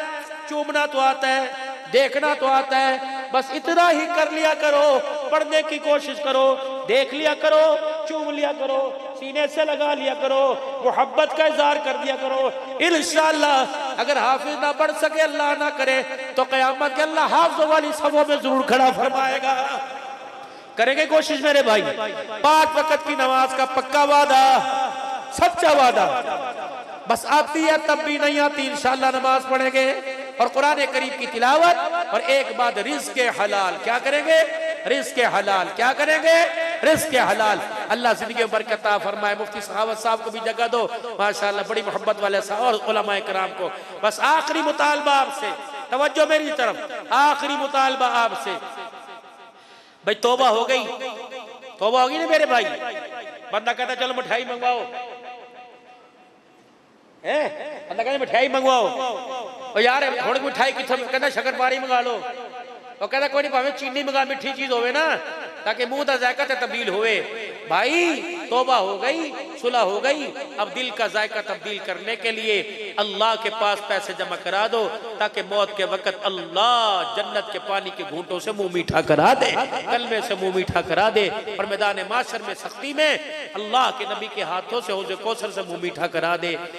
चूमना तो आता है, देखना तो आता है, बस इतना ही कर लिया करो। पढ़ने की कोशिश करो, देख लिया करो, चूम लिया करो, सीने से लगा लिया करो, मोहब्बत का इजहार कर दिया करो। इंशाअल्लाह अगर हाफिज ना पढ़ सके, अल्लाह ना करे, तो क़यामत के अल्लाह हाफिज़ों वाली सभों में जरूर खड़ा फरमाएगा। करेंगे कोशिश मेरे भाई, 5 वक्त की नमाज का पक्का वादा, सच्चा वादा। बस आती है तब भी नहीं आती, इंशाअल्लाह नमाज पढ़ेंगे और कुरान करीम की तिलावत, और एक बाद रिज़्क़ हलाल। क्या करेंगे? रिज़्क़ हलाल। क्या करेंगे? रिज़्क़ हलाल। अल्लाह ज़िंदगी में बरकत अता फरमाए। मुफ्ती सखावत साहब को भी जगह दो, माशाअल्लाह बड़ी मोहब्बत वाले साहब, और उलमा इकराम को। बस आखिरी मुतालबा आपसे, तवज्जो मेरी तरफ, आखिरी मुतालबा आपसे। भाई तौबा हो गई, तौबा होगी ना मेरे भाई? बंदा कहता चलो मिठाई मंगवाओ, बंदा कहता मिठाई मंगवाओ, और यार हुण मिठाई किथों? कहता शक्करपारी मंगा लो, और कहता कोई नहीं भावे चीनी मंगा, मिठी चीज होवे ना, ताकि मुंह का जायका ते तब्दील होवे। भाई तौबा हो गई, सुलह हो गई, अब दिल का जायका तब्दील करने के लिए अल्लाह के पास पैसे जमा करा दो, ताकि मौत के वक्त अल्लाह जन्नत के पानी के घूंटों से मुंह मीठा करा दे, कलमे से मुंह मीठा करा दे, और मैदान माशर में सख्ती में अल्लाह के नबी के हाथों से हौज़ कौसर से मुंह मीठा करा दे।